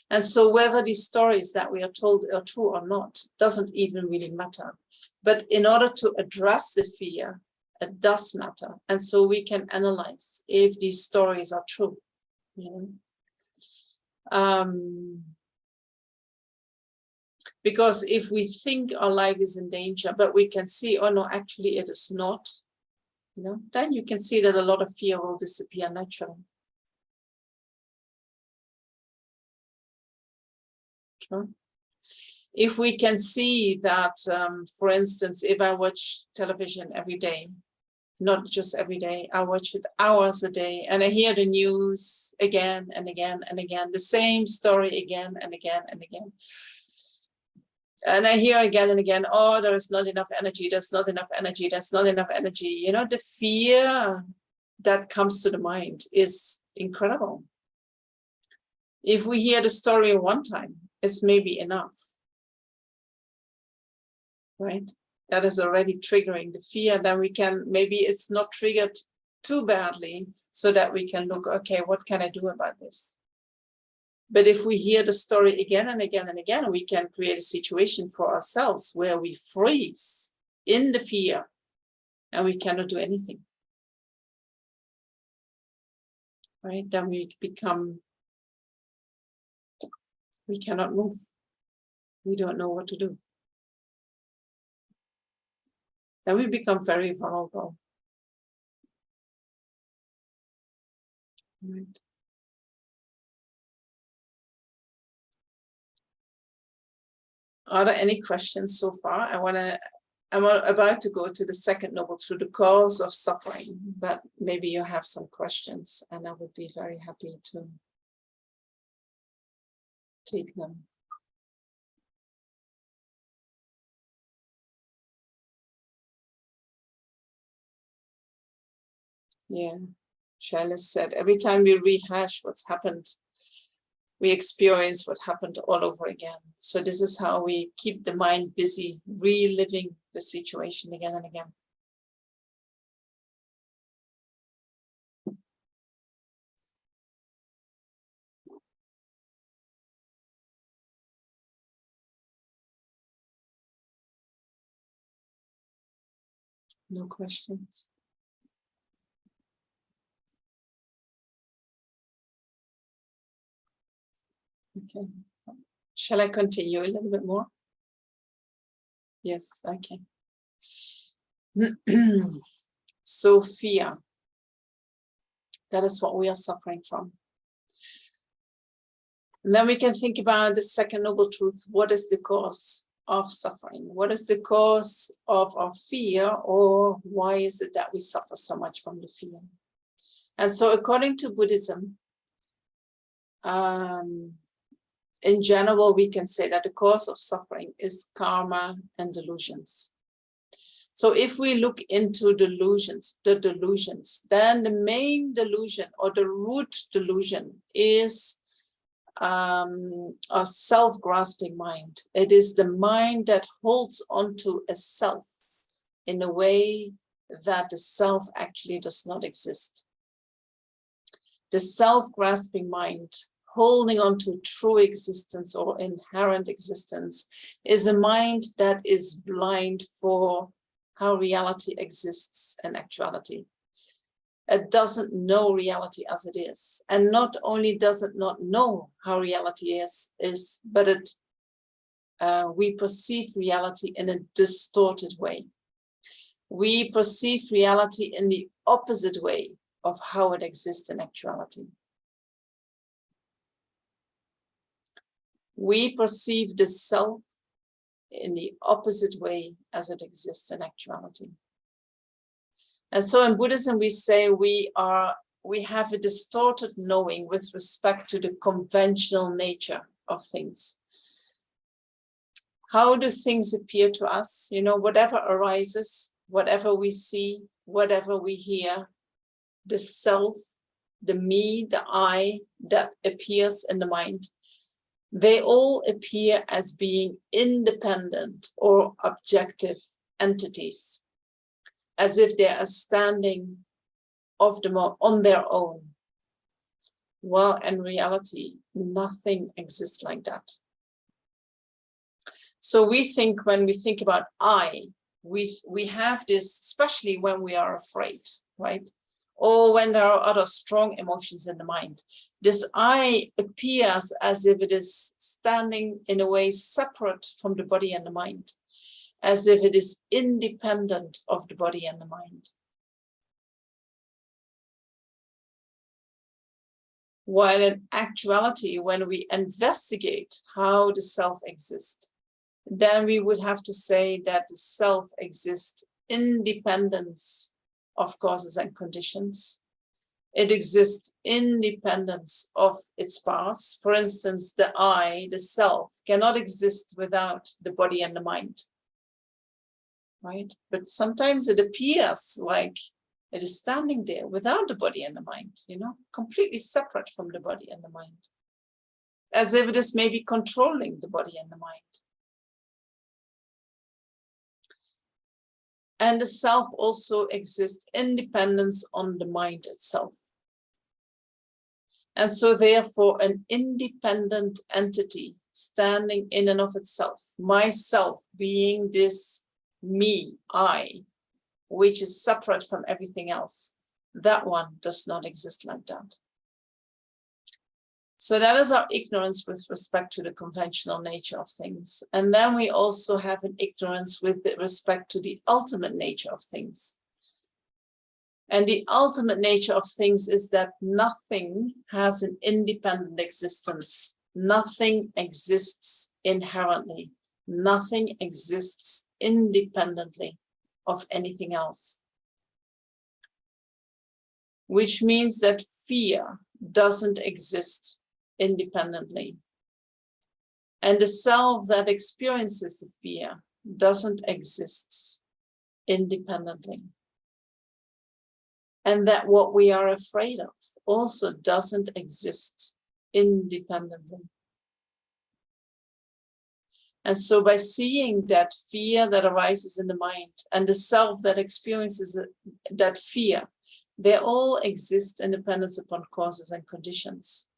And so whether these stories that we are told are true or not doesn't even really matter. But in order to address the fear, it does matter. And so we can analyze if these stories are true. Because if we think our life is in danger, but we can see, oh no, actually it is not, then you can see that a lot of fear will disappear naturally. True. If we can see that, for instance, if I watch television every day, not just every day, I watch it hours a day, and I hear the news again and again and again, the same story again and again and again. And I hear again and again, oh, there is not enough energy, there's not enough energy, there's not enough energy. The fear that comes to the mind is incredible. If we hear the story one time, it's maybe enough. Right? That is already triggering the fear. Then we can, maybe it's not triggered too badly, so that we can look, okay, what can I do about this? But if we hear the story again and again and again, we can create a situation for ourselves where we freeze in the fear and we cannot do anything. Right? Then we cannot move. We don't know what to do. Then we become very vulnerable. Right. Are there any questions so far? I'm about to go to the second noble truth, the cause of suffering, but maybe you have some questions and I would be very happy to take them. Yeah, Chalice said, every time we rehash what's happened, we experience what happened all over again. So this is how we keep the mind busy, reliving the situation again and again. No questions. Okay. Shall I continue a little bit more? Yes, okay. So fear, that is what we are suffering from. And then we can think about the second noble truth. What is the cause of suffering? What is the cause of our fear, or why is it that we suffer so much from the fear? And so according to Buddhism, in general, we can say that the cause of suffering is karma and delusions. So if we look into delusions, then the main delusion or the root delusion is a self-grasping mind. It is the mind that holds onto a self in a way that the self actually does not exist. The self-grasping mind, holding on to true existence or inherent existence, is a mind that is blind for how reality exists in actuality. It doesn't know reality as it is. And not only does it not know how reality is but we perceive reality in a distorted way. We perceive reality in the opposite way of how it exists in actuality. We perceive the self in the opposite way as it exists in actuality. And so in Buddhism, we say we have a distorted knowing with respect to the conventional nature of things. How do things appear to us? You know, whatever arises, whatever we see, whatever we hear, the self, the me, the I that appears in the mind, they all appear as being independent or objective entities, as if they are standing on their own. Well, in reality, nothing exists like that. So we think, when we think about I, we have this, especially when we are afraid, right? Or when there are other strong emotions in the mind. This I appears as if it is standing in a way separate from the body and the mind, as if it is independent of the body and the mind. While in actuality, when we investigate how the self exists, then we would have to say that the self exists independence of causes and conditions. It exists independence of its parts. For instance, the I, the self, cannot exist without the body and the mind, right? But sometimes it appears like it is standing there without the body and the mind, you know, completely separate from the body and the mind, as if it is maybe controlling the body and the mind. And the self also exists independence on the mind itself. And so therefore an independent entity standing in and of itself, myself being this me, I, which is separate from everything else, that one does not exist like that. So that is our ignorance with respect to the conventional nature of things. And then we also have an ignorance with respect to the ultimate nature of things. And the ultimate nature of things is that nothing has an independent existence. Nothing exists inherently. Nothing exists independently of anything else. Which means that fear doesn't exist independently. And the self that experiences the fear doesn't exist independently. And that what we are afraid of also doesn't exist independently. And so by seeing that fear that arises in the mind and the self that experiences that fear, they all exist in dependence upon causes and conditions.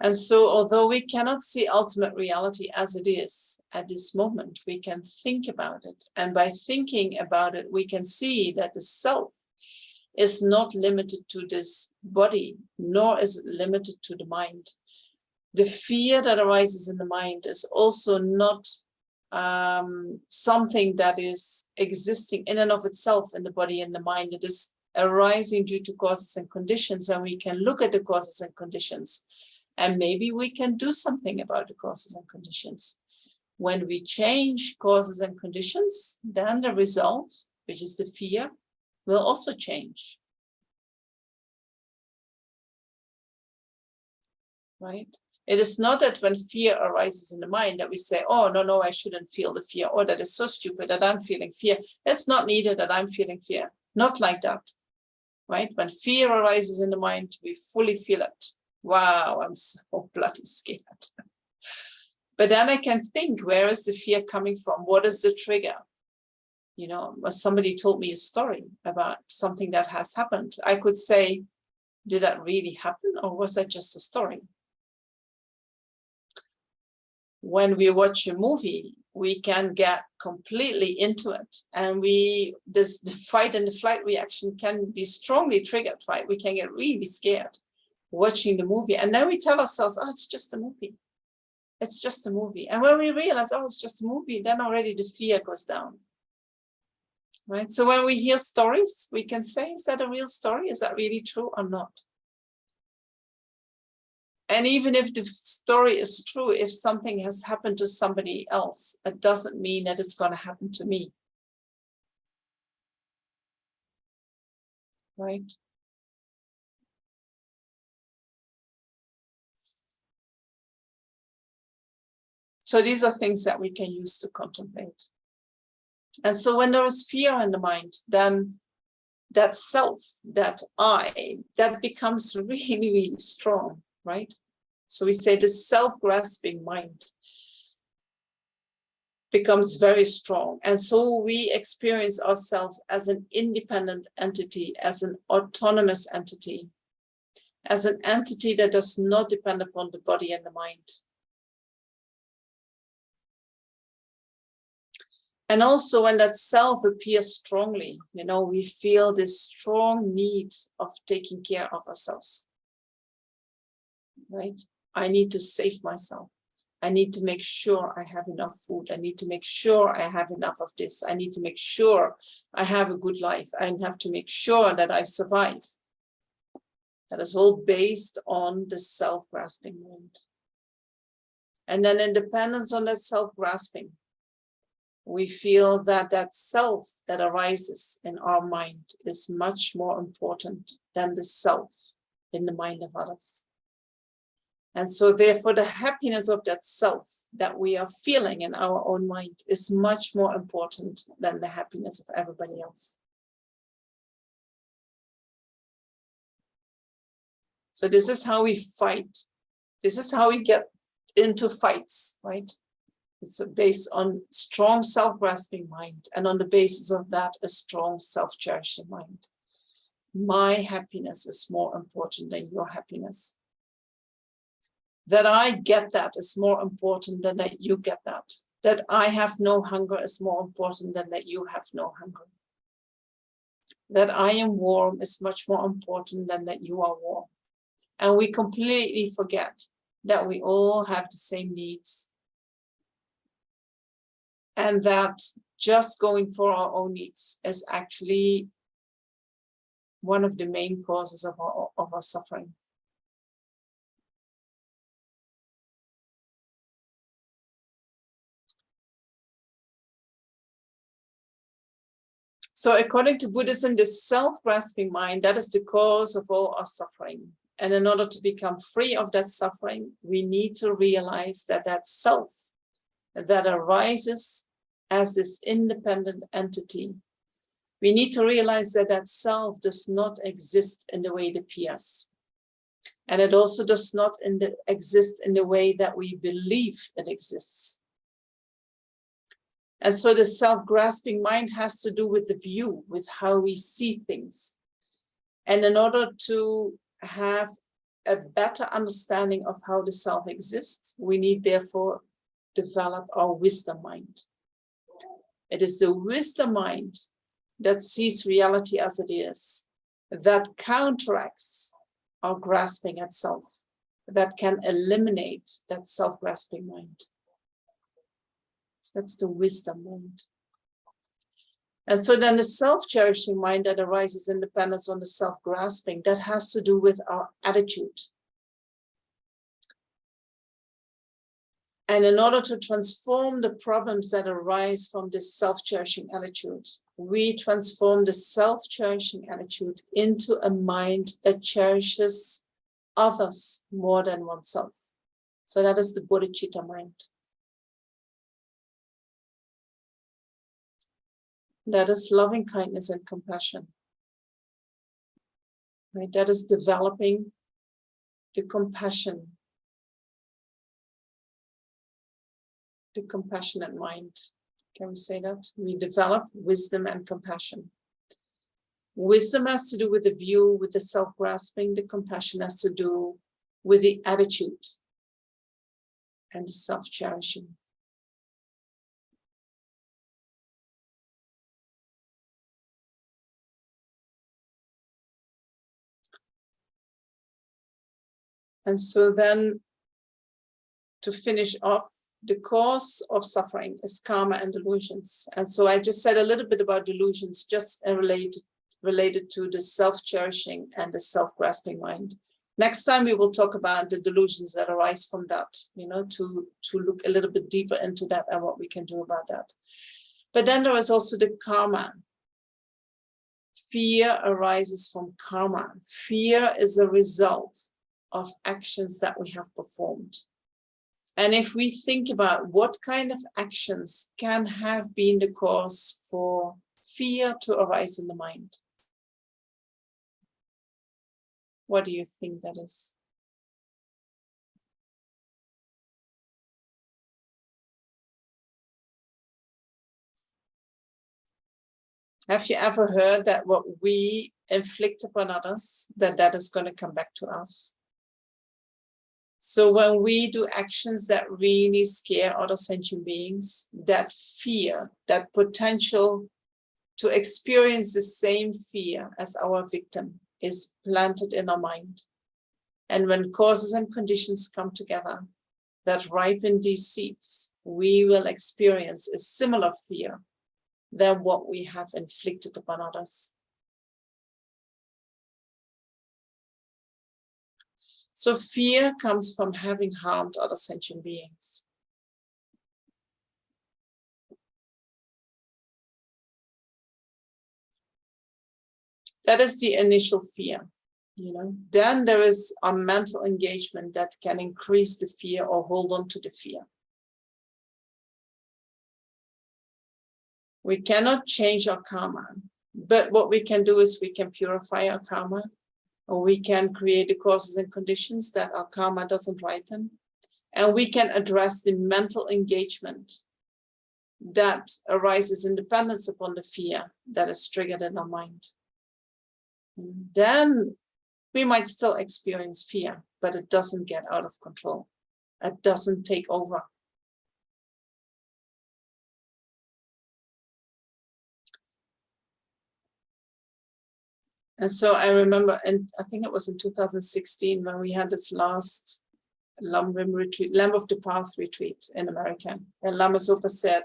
And so, although we cannot see ultimate reality as it is at this moment, we can think about it. And by thinking about it, we can see that the self is not limited to this body, nor is it limited to the mind. The fear that arises in the mind is also not something that is existing in and of itself in the body and the mind. It is arising due to causes and conditions, and we can look at the causes and conditions, and maybe we can do something about the causes and conditions. When we change causes and conditions, then the result, which is the fear, will also change. Right? It is not that when fear arises in the mind that we say, oh, no, I shouldn't feel the fear. Oh, that is so stupid that I'm feeling fear. It's not needed that I'm feeling fear. Not like that. Right? When fear arises in the mind, we fully feel it. Wow, I'm so bloody scared. But then I can think, where is the fear coming from? What is the trigger? You know, somebody told me a story about something that has happened. I could say, did that really happen, or was that just a story? When we watch a movie, we can get completely into it, and the fight and the flight reaction can be strongly triggered, right? We can get really scared watching the movie, and then we tell ourselves, oh, it's just a movie. It's just a movie. And when we realize, oh, it's just a movie, then already the fear goes down. Right? So when we hear stories, we can say, is that a real story? Is that really true or not? And even if the story is true, if something has happened to somebody else, it doesn't mean that it's going to happen to me. Right? So these are things that we can use to contemplate. And so when there is fear in the mind, then that self, that I, that becomes really, really strong, right? So we say the self-grasping mind becomes very strong. And so we experience ourselves as an independent entity, as an autonomous entity, as an entity that does not depend upon the body and the mind. And also when that self appears strongly, you know, we feel this strong need of taking care of ourselves, right? I need to save myself. I need to make sure I have enough food. I need to make sure I have enough of this. I need to make sure I have a good life. I have to make sure that I survive. That is all based on the self-grasping mind. And then in dependence on that self-grasping, we feel that that self that arises in our mind is much more important than the self in the mind of others. And so therefore the happiness of that self that we are feeling in our own mind is much more important than the happiness of everybody else. So this is how we fight. This is how we get into fights, right? It's based on strong self-grasping mind, and on the basis of that, a strong self-cherishing mind. My happiness is more important than your happiness. That I get that is more important than that you get that. That I have no hunger is more important than that you have no hunger. That I am warm is much more important than that you are warm. And we completely forget that we all have the same needs. And that just going for our own needs is actually one of the main causes of our suffering. So according to Buddhism, this self-grasping mind, that is the cause of all our suffering. And in order to become free of that suffering, we need to realize that that self that arises as this independent entity, we need to realize that that self does not exist in the way it appears. And it also does not exist in the way that we believe it exists. And so the self-grasping mind has to do with the view, with how we see things. And in order to have a better understanding of how the self exists, we need therefore develop our wisdom mind. It is the wisdom mind that sees reality as it is, that counteracts our grasping at self, that can eliminate that self-grasping mind. That's the wisdom mind. And so then the self-cherishing mind that arises in dependence on the self-grasping, that has to do with our attitude. And in order to transform the problems that arise from this self-cherishing attitude, we transform the self-cherishing attitude into a mind that cherishes others more than oneself. So that is the bodhicitta mind. That is loving kindness and compassion. Right? That is developing the compassion, the compassionate mind. Can we say that? We develop wisdom and compassion. Wisdom has to do with the view, with the self-grasping. The compassion has to do with the attitude and the self-cherishing. And so then, to finish off, the cause of suffering is karma and delusions. And so I just said a little bit about delusions, just related to the self-cherishing and the self-grasping mind. Next time we will talk about the delusions that arise from that, to look a little bit deeper into that and what we can do about that. But then there is also the karma. Fear arises from karma. Fear is a result of actions that we have performed. And if we think about what kind of actions can have been the cause for fear to arise in the mind, what do you think that is? Have you ever heard that what we inflict upon others, that is going to come back to us? So when we do actions that really scare other sentient beings, that fear, that potential to experience the same fear as our victim is planted in our mind. And when causes and conditions come together that ripen these seeds, we will experience a similar fear than what we have inflicted upon others. So fear comes from having harmed other sentient beings. That is the initial fear, Then there is a mental engagement that can increase the fear or hold on to the fear. We cannot change our karma, but what we can do is we can purify our karma, or we can create the causes and conditions that our karma doesn't ripen, and we can address the mental engagement that arises in dependence upon the fear that is triggered in our mind. Then we might still experience fear, but it doesn't get out of control. It doesn't take over. And so I remember, and I think it was in 2016 when we had this last Lamrim retreat, Lamb of the Path retreat in America. And Lama Zopa said,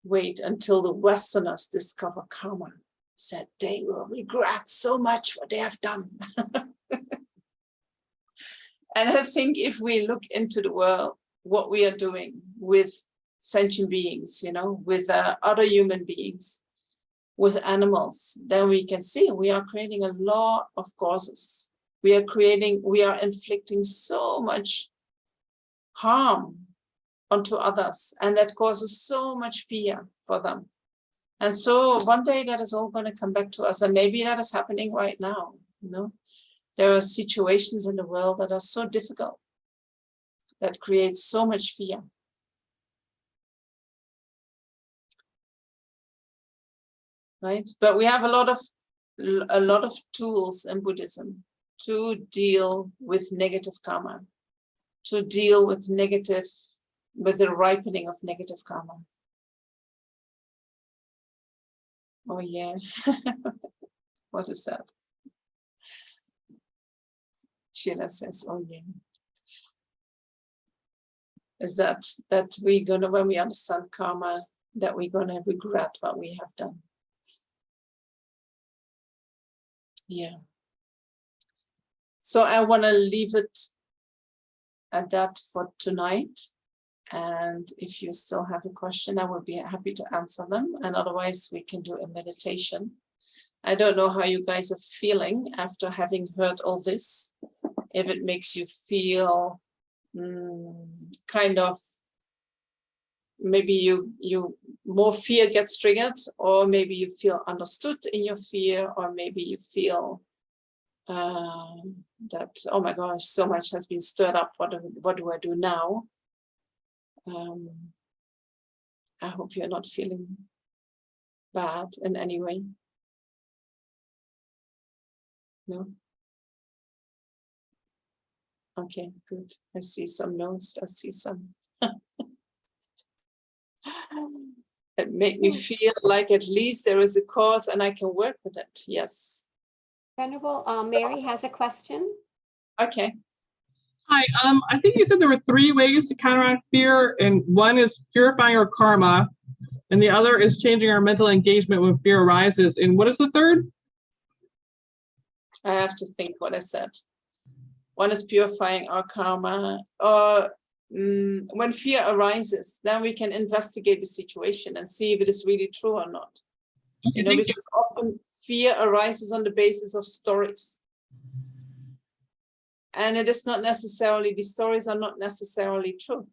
wait until the Westerners discover karma. Said they will regret so much what they have done. And I think if we look into the world, what we are doing with sentient beings, with other human beings, with animals, then we can see we are creating a lot of causes. We are inflicting so much harm onto others, and that causes so much fear for them. And so one day that is all going to come back to us, and maybe that is happening right now. There are situations in the world that are so difficult, that create so much fear. Right? But we have a lot of tools in Buddhism to deal with negative karma, to deal with the ripening of negative karma. Oh yeah. What is that? Sheila says, oh yeah. Is that we're gonna, when we understand karma, that we're gonna regret what we have done. Yeah. So I want to leave it at that for tonight. And if you still have a question, I would be happy to answer them. And otherwise, we can do a meditation. I don't know how you guys are feeling after having heard all this. If it makes you feel kind of, maybe you more fear gets triggered, or maybe you feel understood in your fear, or maybe you feel that, oh my gosh, so much has been stirred up. What do I do now? I hope you're not feeling bad in any way. No? Okay, good. I see some no's. I see some. It made me feel like at least there is a cause and I can work with it. Yes. Venerable, Mary has a question. Okay. Hi, I think you said there were 3 ways to counteract fear, and one is purifying our karma, and the other is changing our mental engagement when fear arises. And what is the third? I have to think what I said. One is purifying our karma, or when fear arises, then we can investigate the situation and see if it is really true or not. Okay, You know, because often fear arises on the basis of stories. And it is not necessarily, the stories are not necessarily true.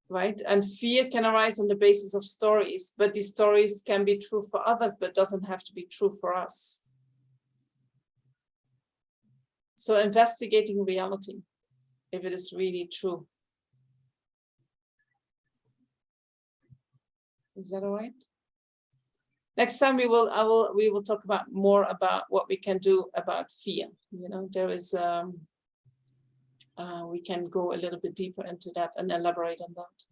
Right? And fear can arise on the basis of stories, but the stories can be true for others, but doesn't have to be true for us. So investigating reality, if it is really true. Is that all right? Next time we will talk about more about what we can do about fear. You know, there is we can go a little bit deeper into that and elaborate on that.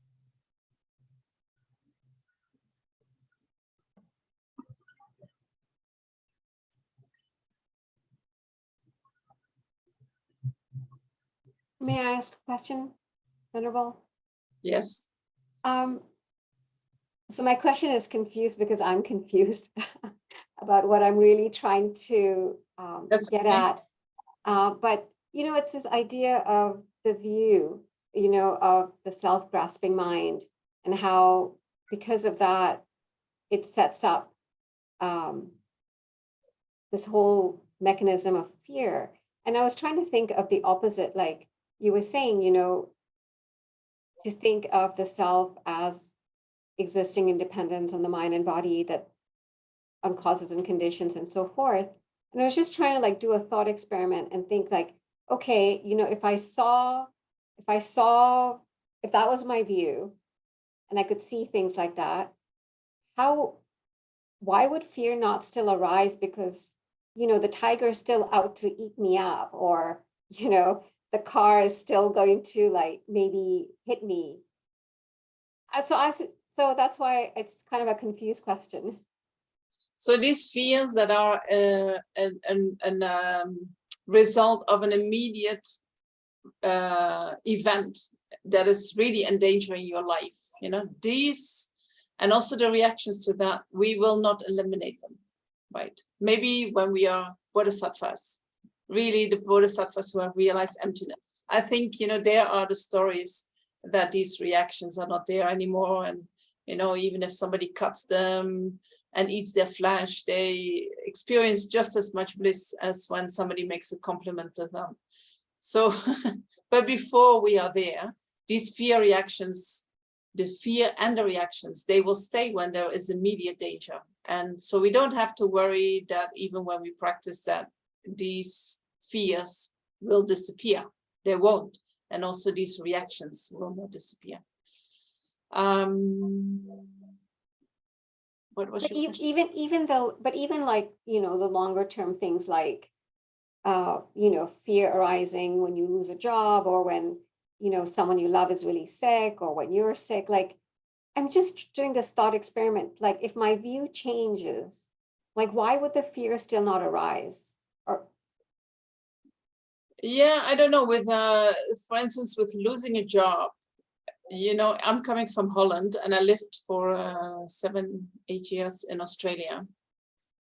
May I ask a question, Venerable? Yes. So my question is confused because I'm confused about what I'm really trying to get okay. at. But, you know, it's this idea of the view, you know, of the self-grasping mind, and how, because of that, it sets up this whole mechanism of fear. And I was trying to think of the opposite, like you were saying, you know, to think of the self as existing independent on the mind and body, that on causes and conditions and so forth. And I was just trying to like do a thought experiment and think like, okay, you know, if that was my view and I could see things like that, why would fear not still arise? Because, you know, the tiger is still out to eat me up, or, you know, the car is still going to like maybe hit me. So that's why it's kind of a confused question. So these fears that are a result of an immediate event that is really endangering your life, you know, these, and also the reactions to that, we will not eliminate them, right? Maybe when we are bodhisattvas, really the bodhisattvas who have realized emptiness. I think, you know, there are the stories that these reactions are not there anymore. And, you know, even if somebody cuts them and eats their flesh, they experience just as much bliss as when somebody makes a compliment to them. So, but before we are there, these fear reactions, the fear and the reactions, they will stay when there is immediate danger. And so we don't have to worry that even when we practice that, these fears will disappear. They won't. And also these reactions will not disappear. What was your question? Even like, you know, the longer term things like, you know, fear arising when you lose a job, or when, you know, someone you love is really sick, or when you're sick. Like, I'm just doing this thought experiment. Like, if my view changes Like, why would the fear still not arise? Or Yeah, I don't know, with for instance, with losing a job, you know, I'm coming from Holland and I lived for 7-8 years in Australia.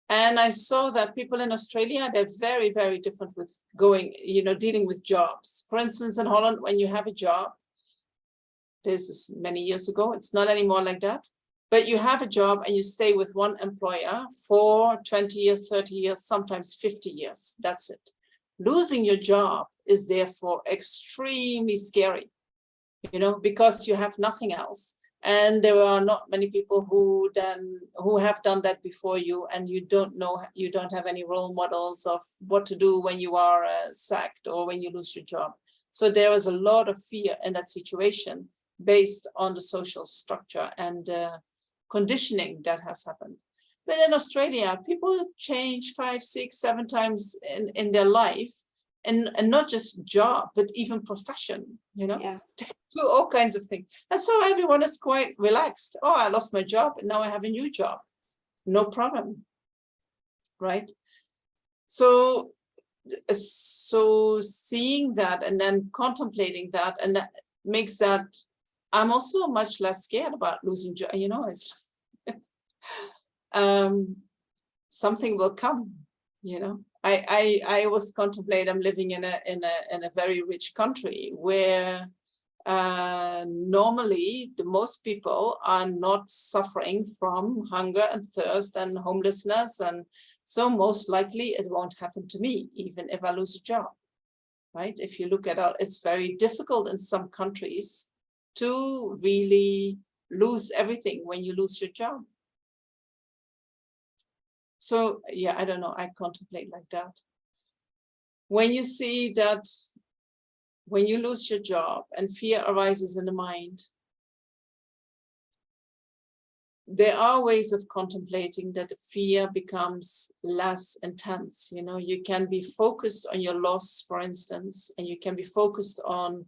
And I saw that people in Australia, they're very, very different with going, you know, dealing with jobs. For instance, in Holland, when you have a job, this is many years ago, it's not anymore like that, but you have a job and you stay with one employer for 20 years, 30 years, sometimes 50 years. That's it. Losing your job is therefore extremely scary, you know, because you have nothing else. And there are not many people who have done that before you, and you don't know, you don't have any role models of what to do when you are sacked or when you lose your job. So there is a lot of fear in that situation based on the social structure and conditioning that has happened. But in Australia, people change 5, 6, 7 times in their life, and not just job, but even profession, you know, yeah, do all kinds of things. And so everyone is quite relaxed. Oh, I lost my job and now I have a new job. No problem, right? So seeing that and then contemplating that, and that makes that I'm also much less scared about losing job. You know, it's something will come, you know. I always contemplate, I'm living in a very rich country where normally the most people are not suffering from hunger and thirst and homelessness, and so most likely it won't happen to me even if I lose a job, right? If you look at it, it's very difficult in some countries to really lose everything when you lose your job. So yeah, I don't know, I contemplate like that. When you see that when you lose your job and fear arises in the mind, there are ways of contemplating that the fear becomes less intense. You know, you can be focused on your loss, for instance, and you can be focused on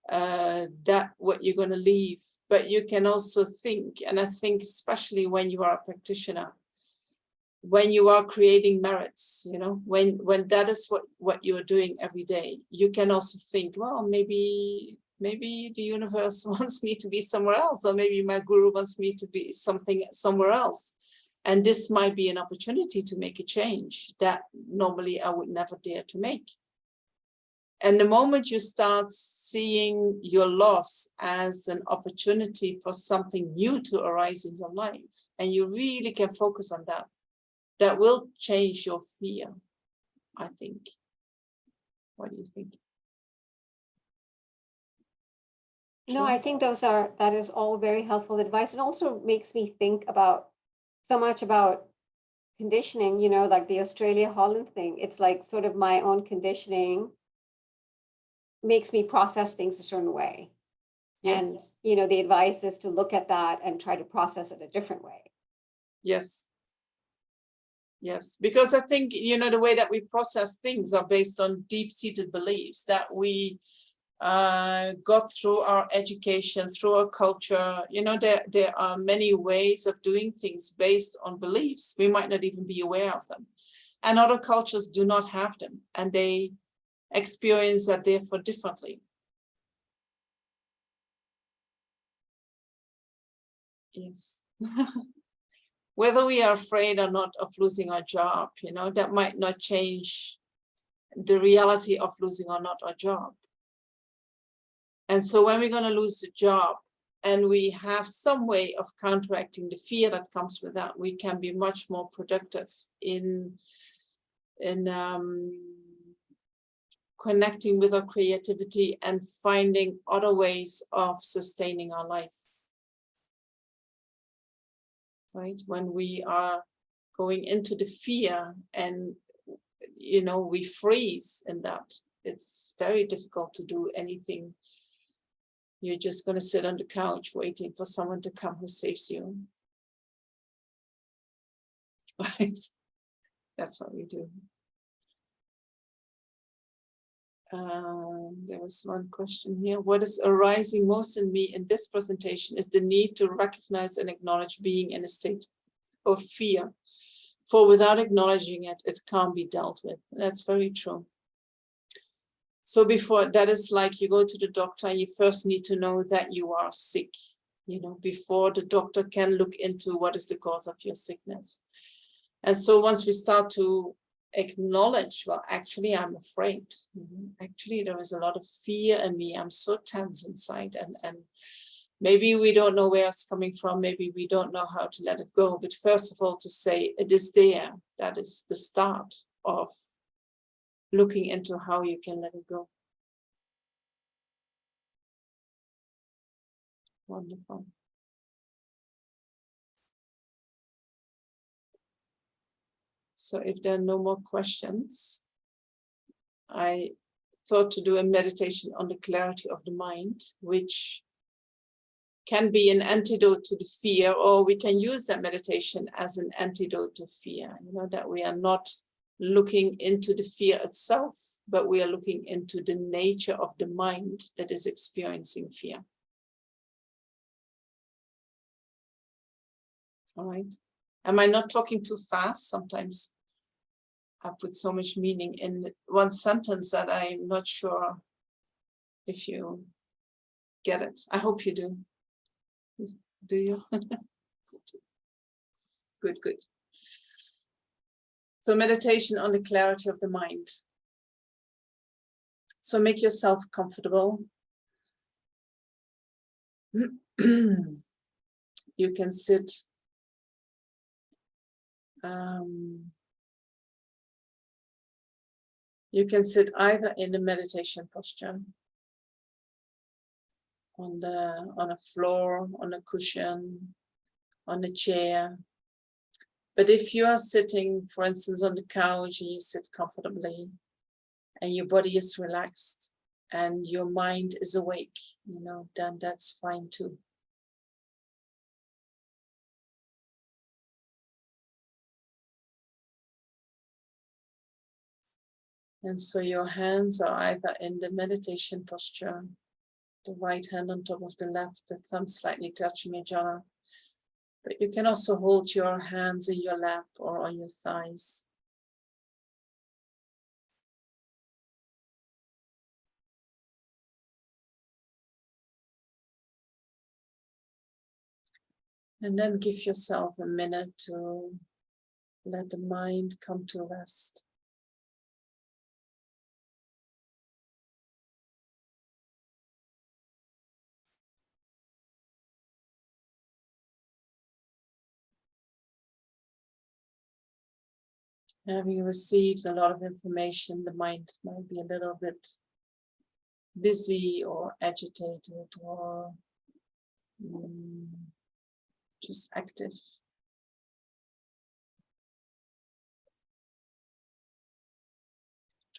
that what you're going to leave, but you can also think, and I think especially when you are a practitioner, when you are creating merits, you know, when that is what you're doing every day, you can also think, well, maybe the universe wants me to be somewhere else, or maybe my guru wants me to be somewhere else. And this might be an opportunity to make a change that normally I would never dare to make. And the moment you start seeing your loss as an opportunity for something new to arise in your life, and you really can focus on that, that will change your fear, I think. What do you think? no, I think that is all very helpful advice. It also makes me think about so much about conditioning, you know, like the Australia Holland thing. It's like sort of my own conditioning makes me process things a certain way. Yes. And, you know, the advice is to look at that and try to process it a different way. Yes. Yes, because I think, you know, the way that we process things are based on deep-seated beliefs that we got through our education, through our culture. You know, there are many ways of doing things based on beliefs. We might not even be aware of them. And other cultures do not have them, and they experience that therefore differently. Yes. Whether we are afraid or not of losing our job, you know, that might not change the reality of losing or not our job. And so when we're going to lose the job and we have some way of counteracting the fear that comes with that, we can be much more productive in connecting with our creativity and finding other ways of sustaining our life. Right? When we are going into the fear and, you know, we freeze in that, it's very difficult to do anything. You're just going to sit on the couch waiting for someone to come who saves you. Right? That's what we do. There was one question here. What is arising most in me in this presentation is the need to recognize and acknowledge being in a state of fear For without acknowledging it, it can't be dealt with. That's very true. So before, that is like you go to the doctor, you first need to know that you are sick, you know, before the doctor can look into what is the cause of your sickness. And so once we start to acknowledge, well, actually, I'm afraid. Actually, there is a lot of fear in me. I'm so tense inside, and maybe we don't know where it's coming from. Maybe we don't know how to let it go. But first of all, to say it is there, that is the start of looking into how you can let it go. Wonderful. So if there are no more questions, I thought to do a meditation on the clarity of the mind, which can be an antidote to the fear, or we can use that meditation as an antidote to fear. You know, that we are not looking into the fear itself, but we are looking into the nature of the mind that is experiencing fear. All right. Am I not talking too fast? Sometimes I put so much meaning in one sentence that I'm not sure if you get it. I hope you do. Do you? Good, good. So meditation on the clarity of the mind. So make yourself comfortable. You can sit either in the meditation posture, on a floor, on a cushion, on a chair. But if you are sitting, for instance, on the couch and you sit comfortably and your body is relaxed and your mind is awake, you know, then that's fine too. And so your hands are either in the meditation posture, the right hand on top of the left, the thumb slightly touching each other. But you can also hold your hands in your lap or on your thighs. And then give yourself a minute to let the mind come to rest. Having received a lot of information, the mind might be a little bit busy or agitated or just active.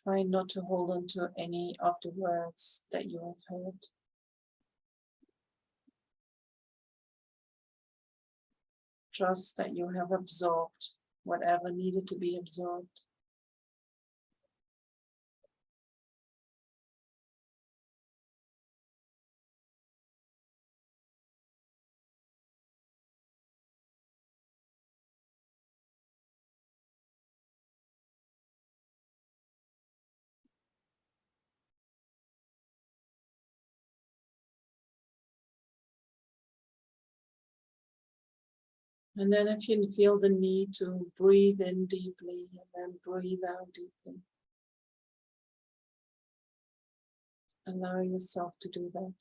Try not to hold on to any of the words that you have heard. Trust that you have absorbed whatever needed to be absorbed. And then if you feel the need to breathe in deeply and then breathe out deeply, allow yourself to do that.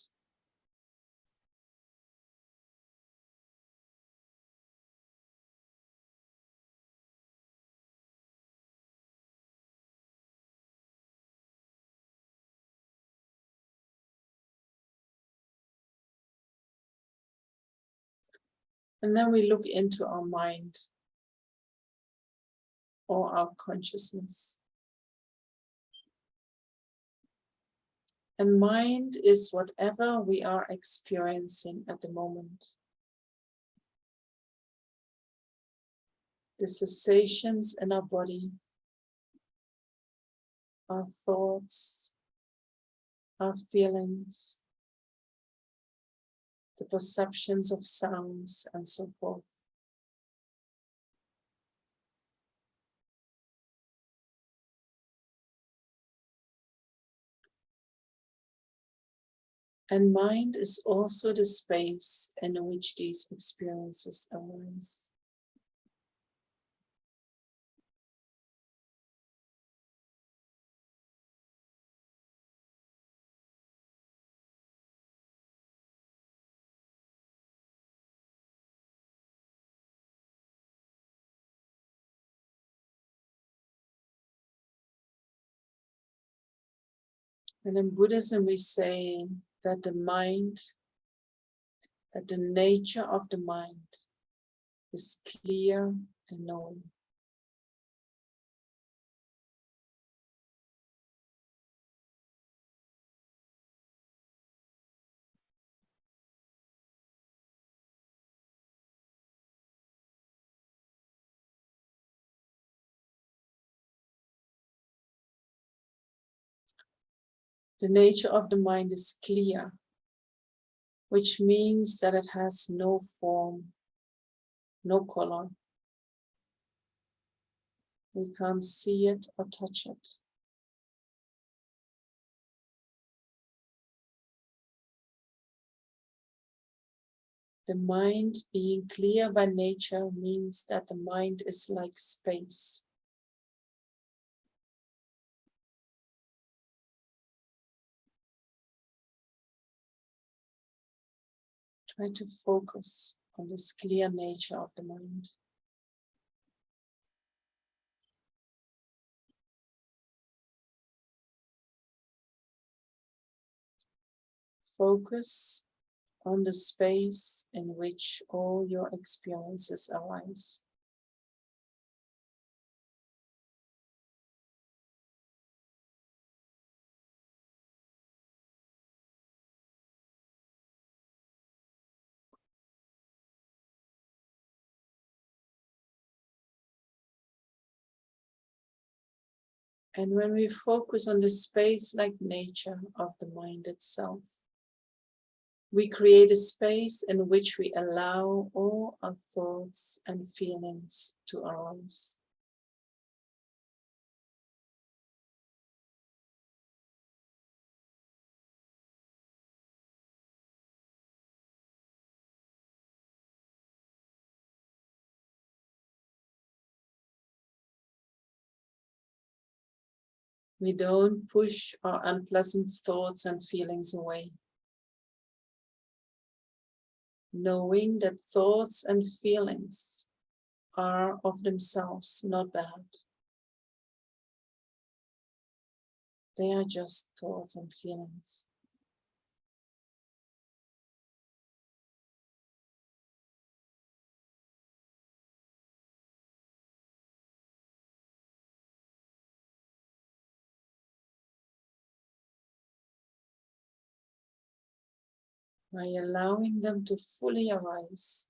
And then we look into our mind or our consciousness. And mind is whatever we are experiencing at the moment. The sensations in our body, our thoughts, our feelings, the perceptions of sounds, and so forth. And mind is also the space in which these experiences arise. And in Buddhism, we say that the nature of the mind is clear and known. The nature of the mind is clear, which means that it has no form, no color. We can't see it or touch it. The mind being clear by nature means that the mind is like space. Try to focus on this clear nature of the mind. Focus on the space in which all your experiences arise. And when we focus on the space like nature of the mind itself, we create a space in which we allow all our thoughts and feelings to arise. We don't push our unpleasant thoughts and feelings away, knowing that thoughts and feelings are of themselves not bad. They are just thoughts and feelings. By allowing them to fully arise,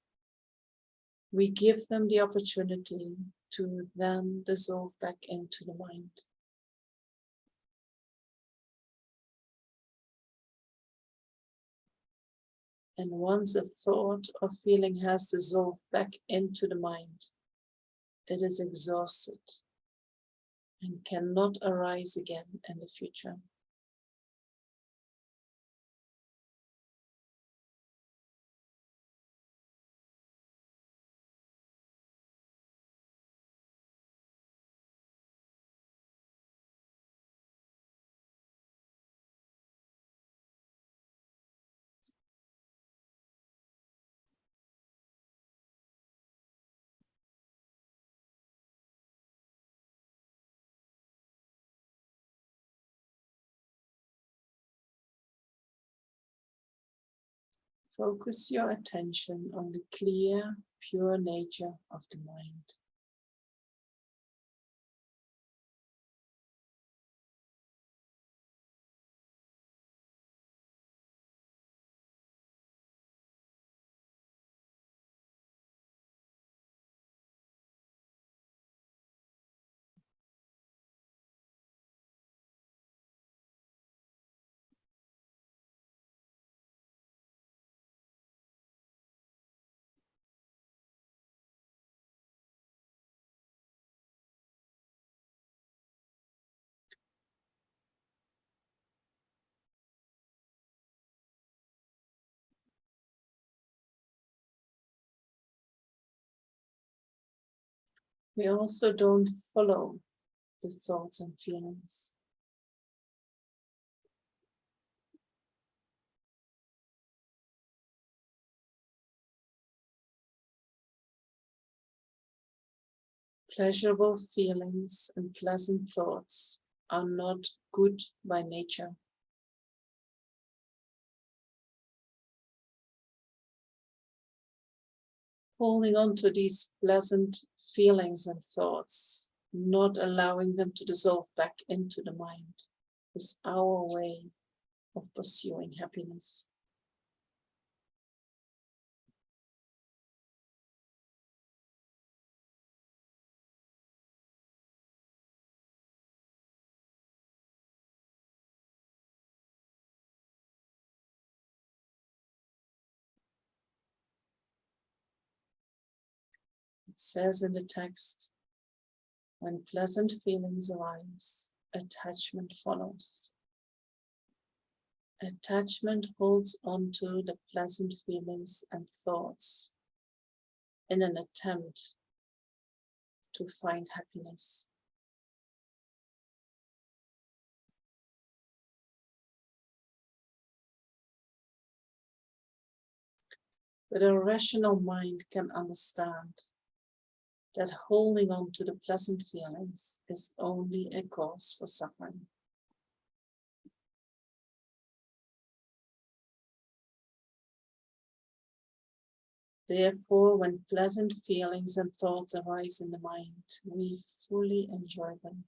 we give them the opportunity to then dissolve back into the mind. And once a thought or feeling has dissolved back into the mind, it is exhausted and cannot arise again in the future. Focus your attention on the clear, pure nature of the mind. We also don't follow the thoughts and feelings. Pleasurable feelings and pleasant thoughts are not good by nature. Holding on to these pleasant feelings and thoughts, not allowing them to dissolve back into the mind, is our way of pursuing happiness. It says in the text, when pleasant feelings arise, attachment follows. Attachment holds on to the pleasant feelings and thoughts in an attempt to find happiness. But a rational mind can understand that holding on to the pleasant feelings is only a cause for suffering. Therefore, when pleasant feelings and thoughts arise in the mind, we fully enjoy them.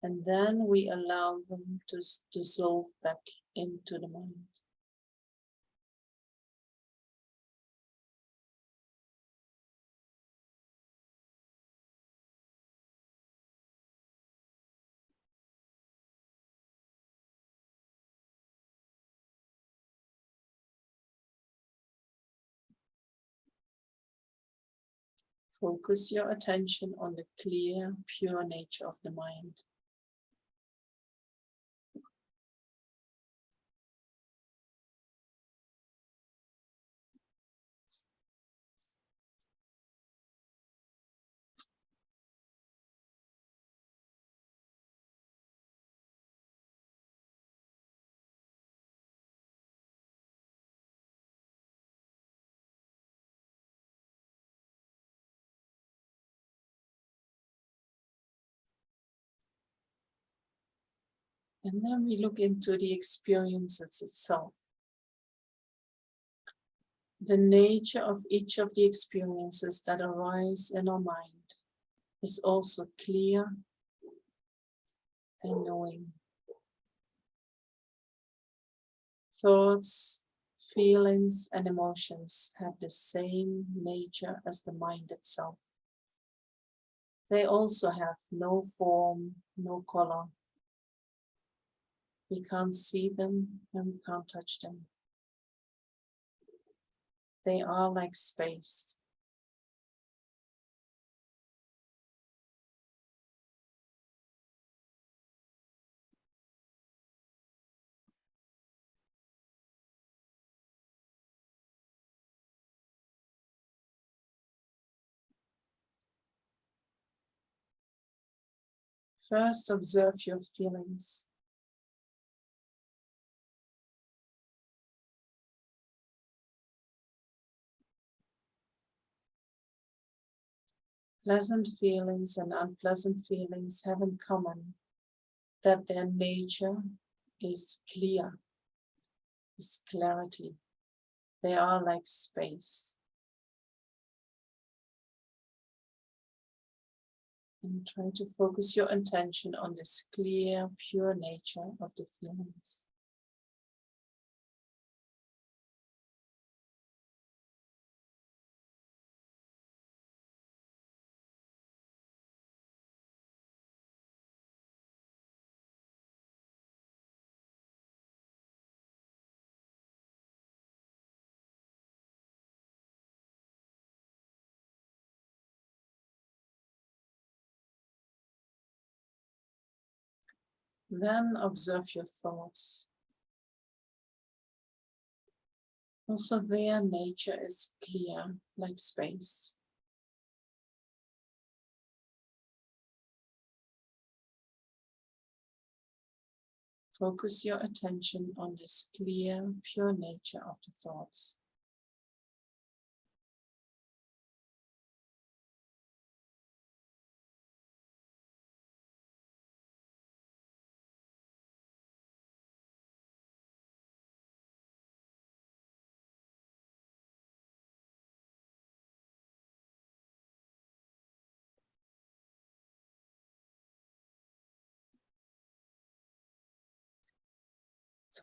And then we allow them to dissolve back into the mind. Focus your attention on the clear, pure nature of the mind. And then we look into the experiences itself. The nature of each of the experiences that arise in our mind is also clear and knowing. Thoughts, feelings, and emotions have the same nature as the mind itself. They also have no form, no color. We can't see them and we can't touch them. They are like space. First, observe your feelings. Pleasant feelings and unpleasant feelings have in common that their nature is clear, is clarity. They are like space. And try to focus your attention on this clear, pure nature of the feelings. Then observe your thoughts. Also, their nature is clear, like space. Focus your attention on this clear, pure nature of the thoughts.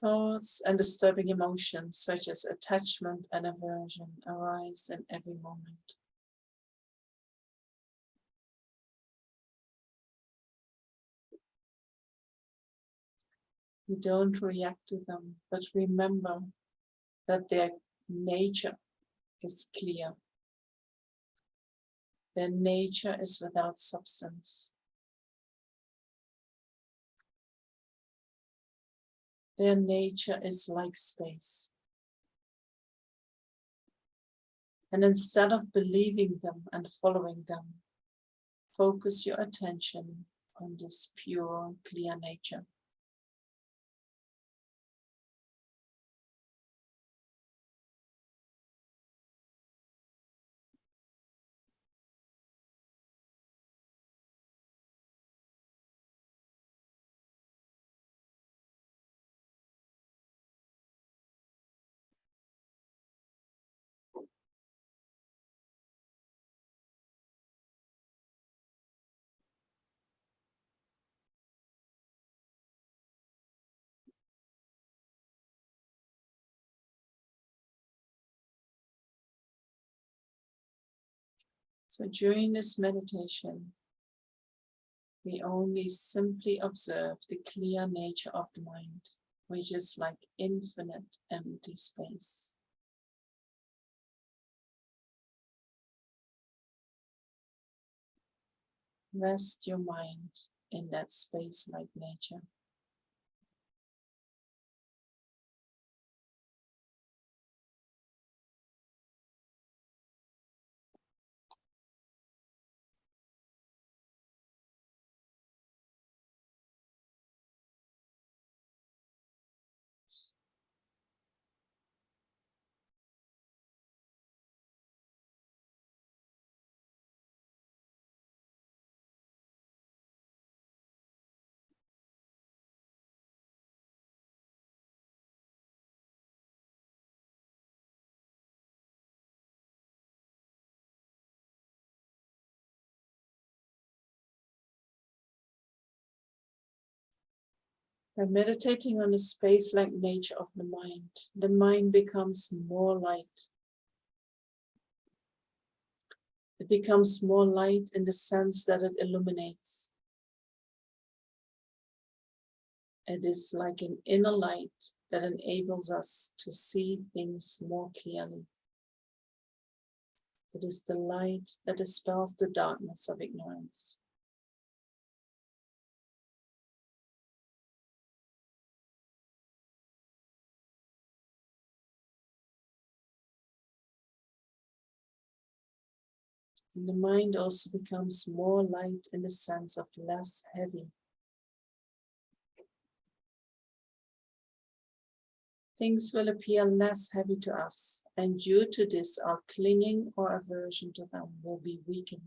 Thoughts and disturbing emotions such as attachment and aversion arise in every moment. You don't react to them, but remember that their nature is clear. Their nature is without substance. Their nature is like space. And instead of believing them and following them, focus your attention on this pure, clear nature. So during this meditation, we only simply observe the clear nature of the mind, which is like infinite empty space. Rest your mind in that space-like nature. By meditating on the space-like nature of the mind becomes more light. It becomes more light in the sense that it illuminates. It is like an inner light that enables us to see things more clearly. It is the light that dispels the darkness of ignorance. And the mind also becomes more light in the sense of less heavy. Things will appear less heavy to us, and due to this, our clinging or aversion to them will be weakened.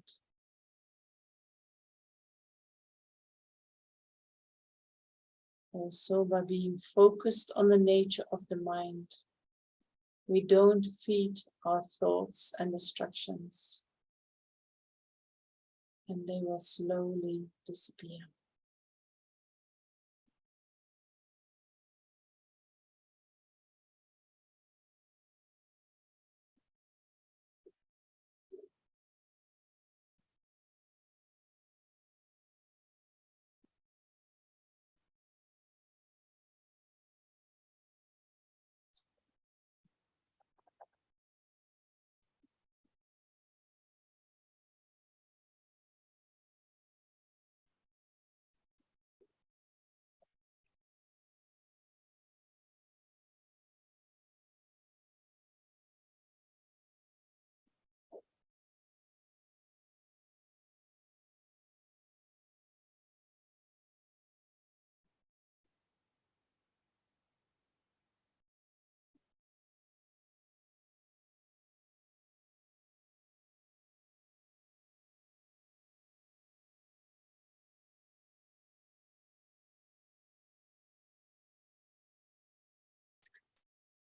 Also, by being focused on the nature of the mind, we don't feed our thoughts and distractions, and they will slowly disappear.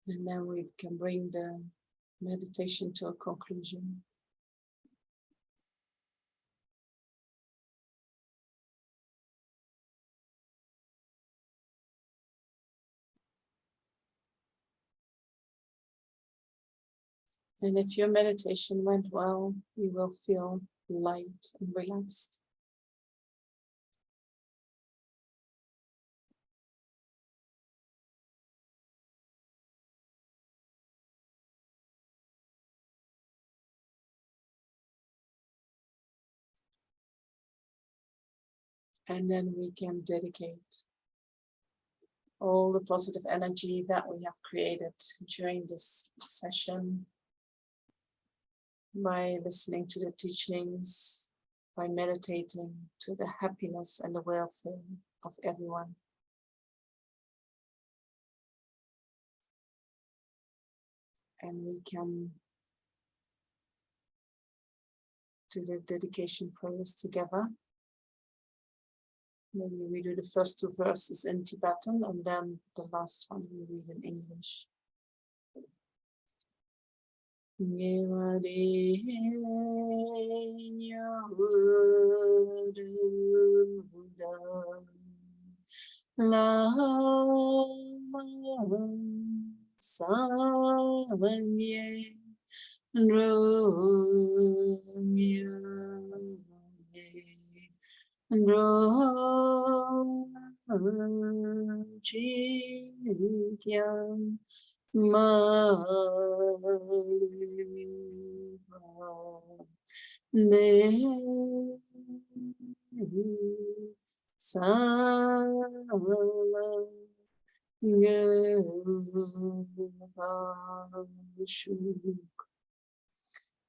And then we can bring the meditation to a conclusion. And if your meditation went well, you will feel light and relaxed. And then we can dedicate all the positive energy that we have created during this session by listening to the teachings, by meditating to the happiness and the welfare of everyone. And we can do the dedication prayers together. Maybe we do the first 2 verses in Tibetan and then the last one we read in English.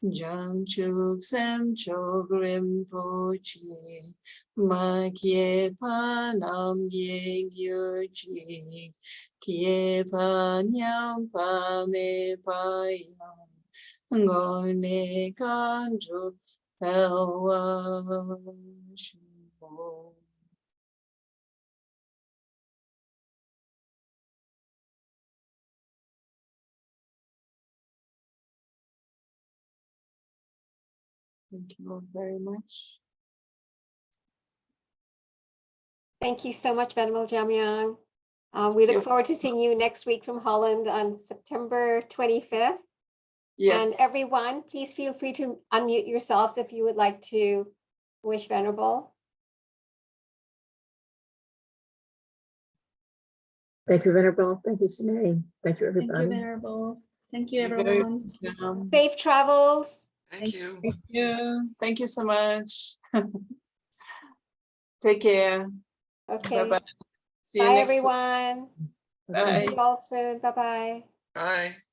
Jangchuk Sem Chok Rinpoche Ma Kye Pa Nam Yeng Yu Chi Kye Pa Nyam Pa Me Pa Yang Ngo Ne Kan Chu Pelwa Shu. Thank you all very much. Thank you so much, Venerable Jamyang. We look You're forward to seeing you next week from Holland on September 25th. Yes. And everyone, please feel free to unmute yourselves if you would like to wish Venerable. Thank you, Venerable. Thank you, Sinead. Thank you, Thank everybody. you, Venerable. Thank you, You're very everyone. welcome. Safe travels. Thank you. Thank you. Thank you so much. Take care. Okay. Bye-bye. See you Bye, next week. everyone. Bye. See you all soon. Bye-bye. Bye.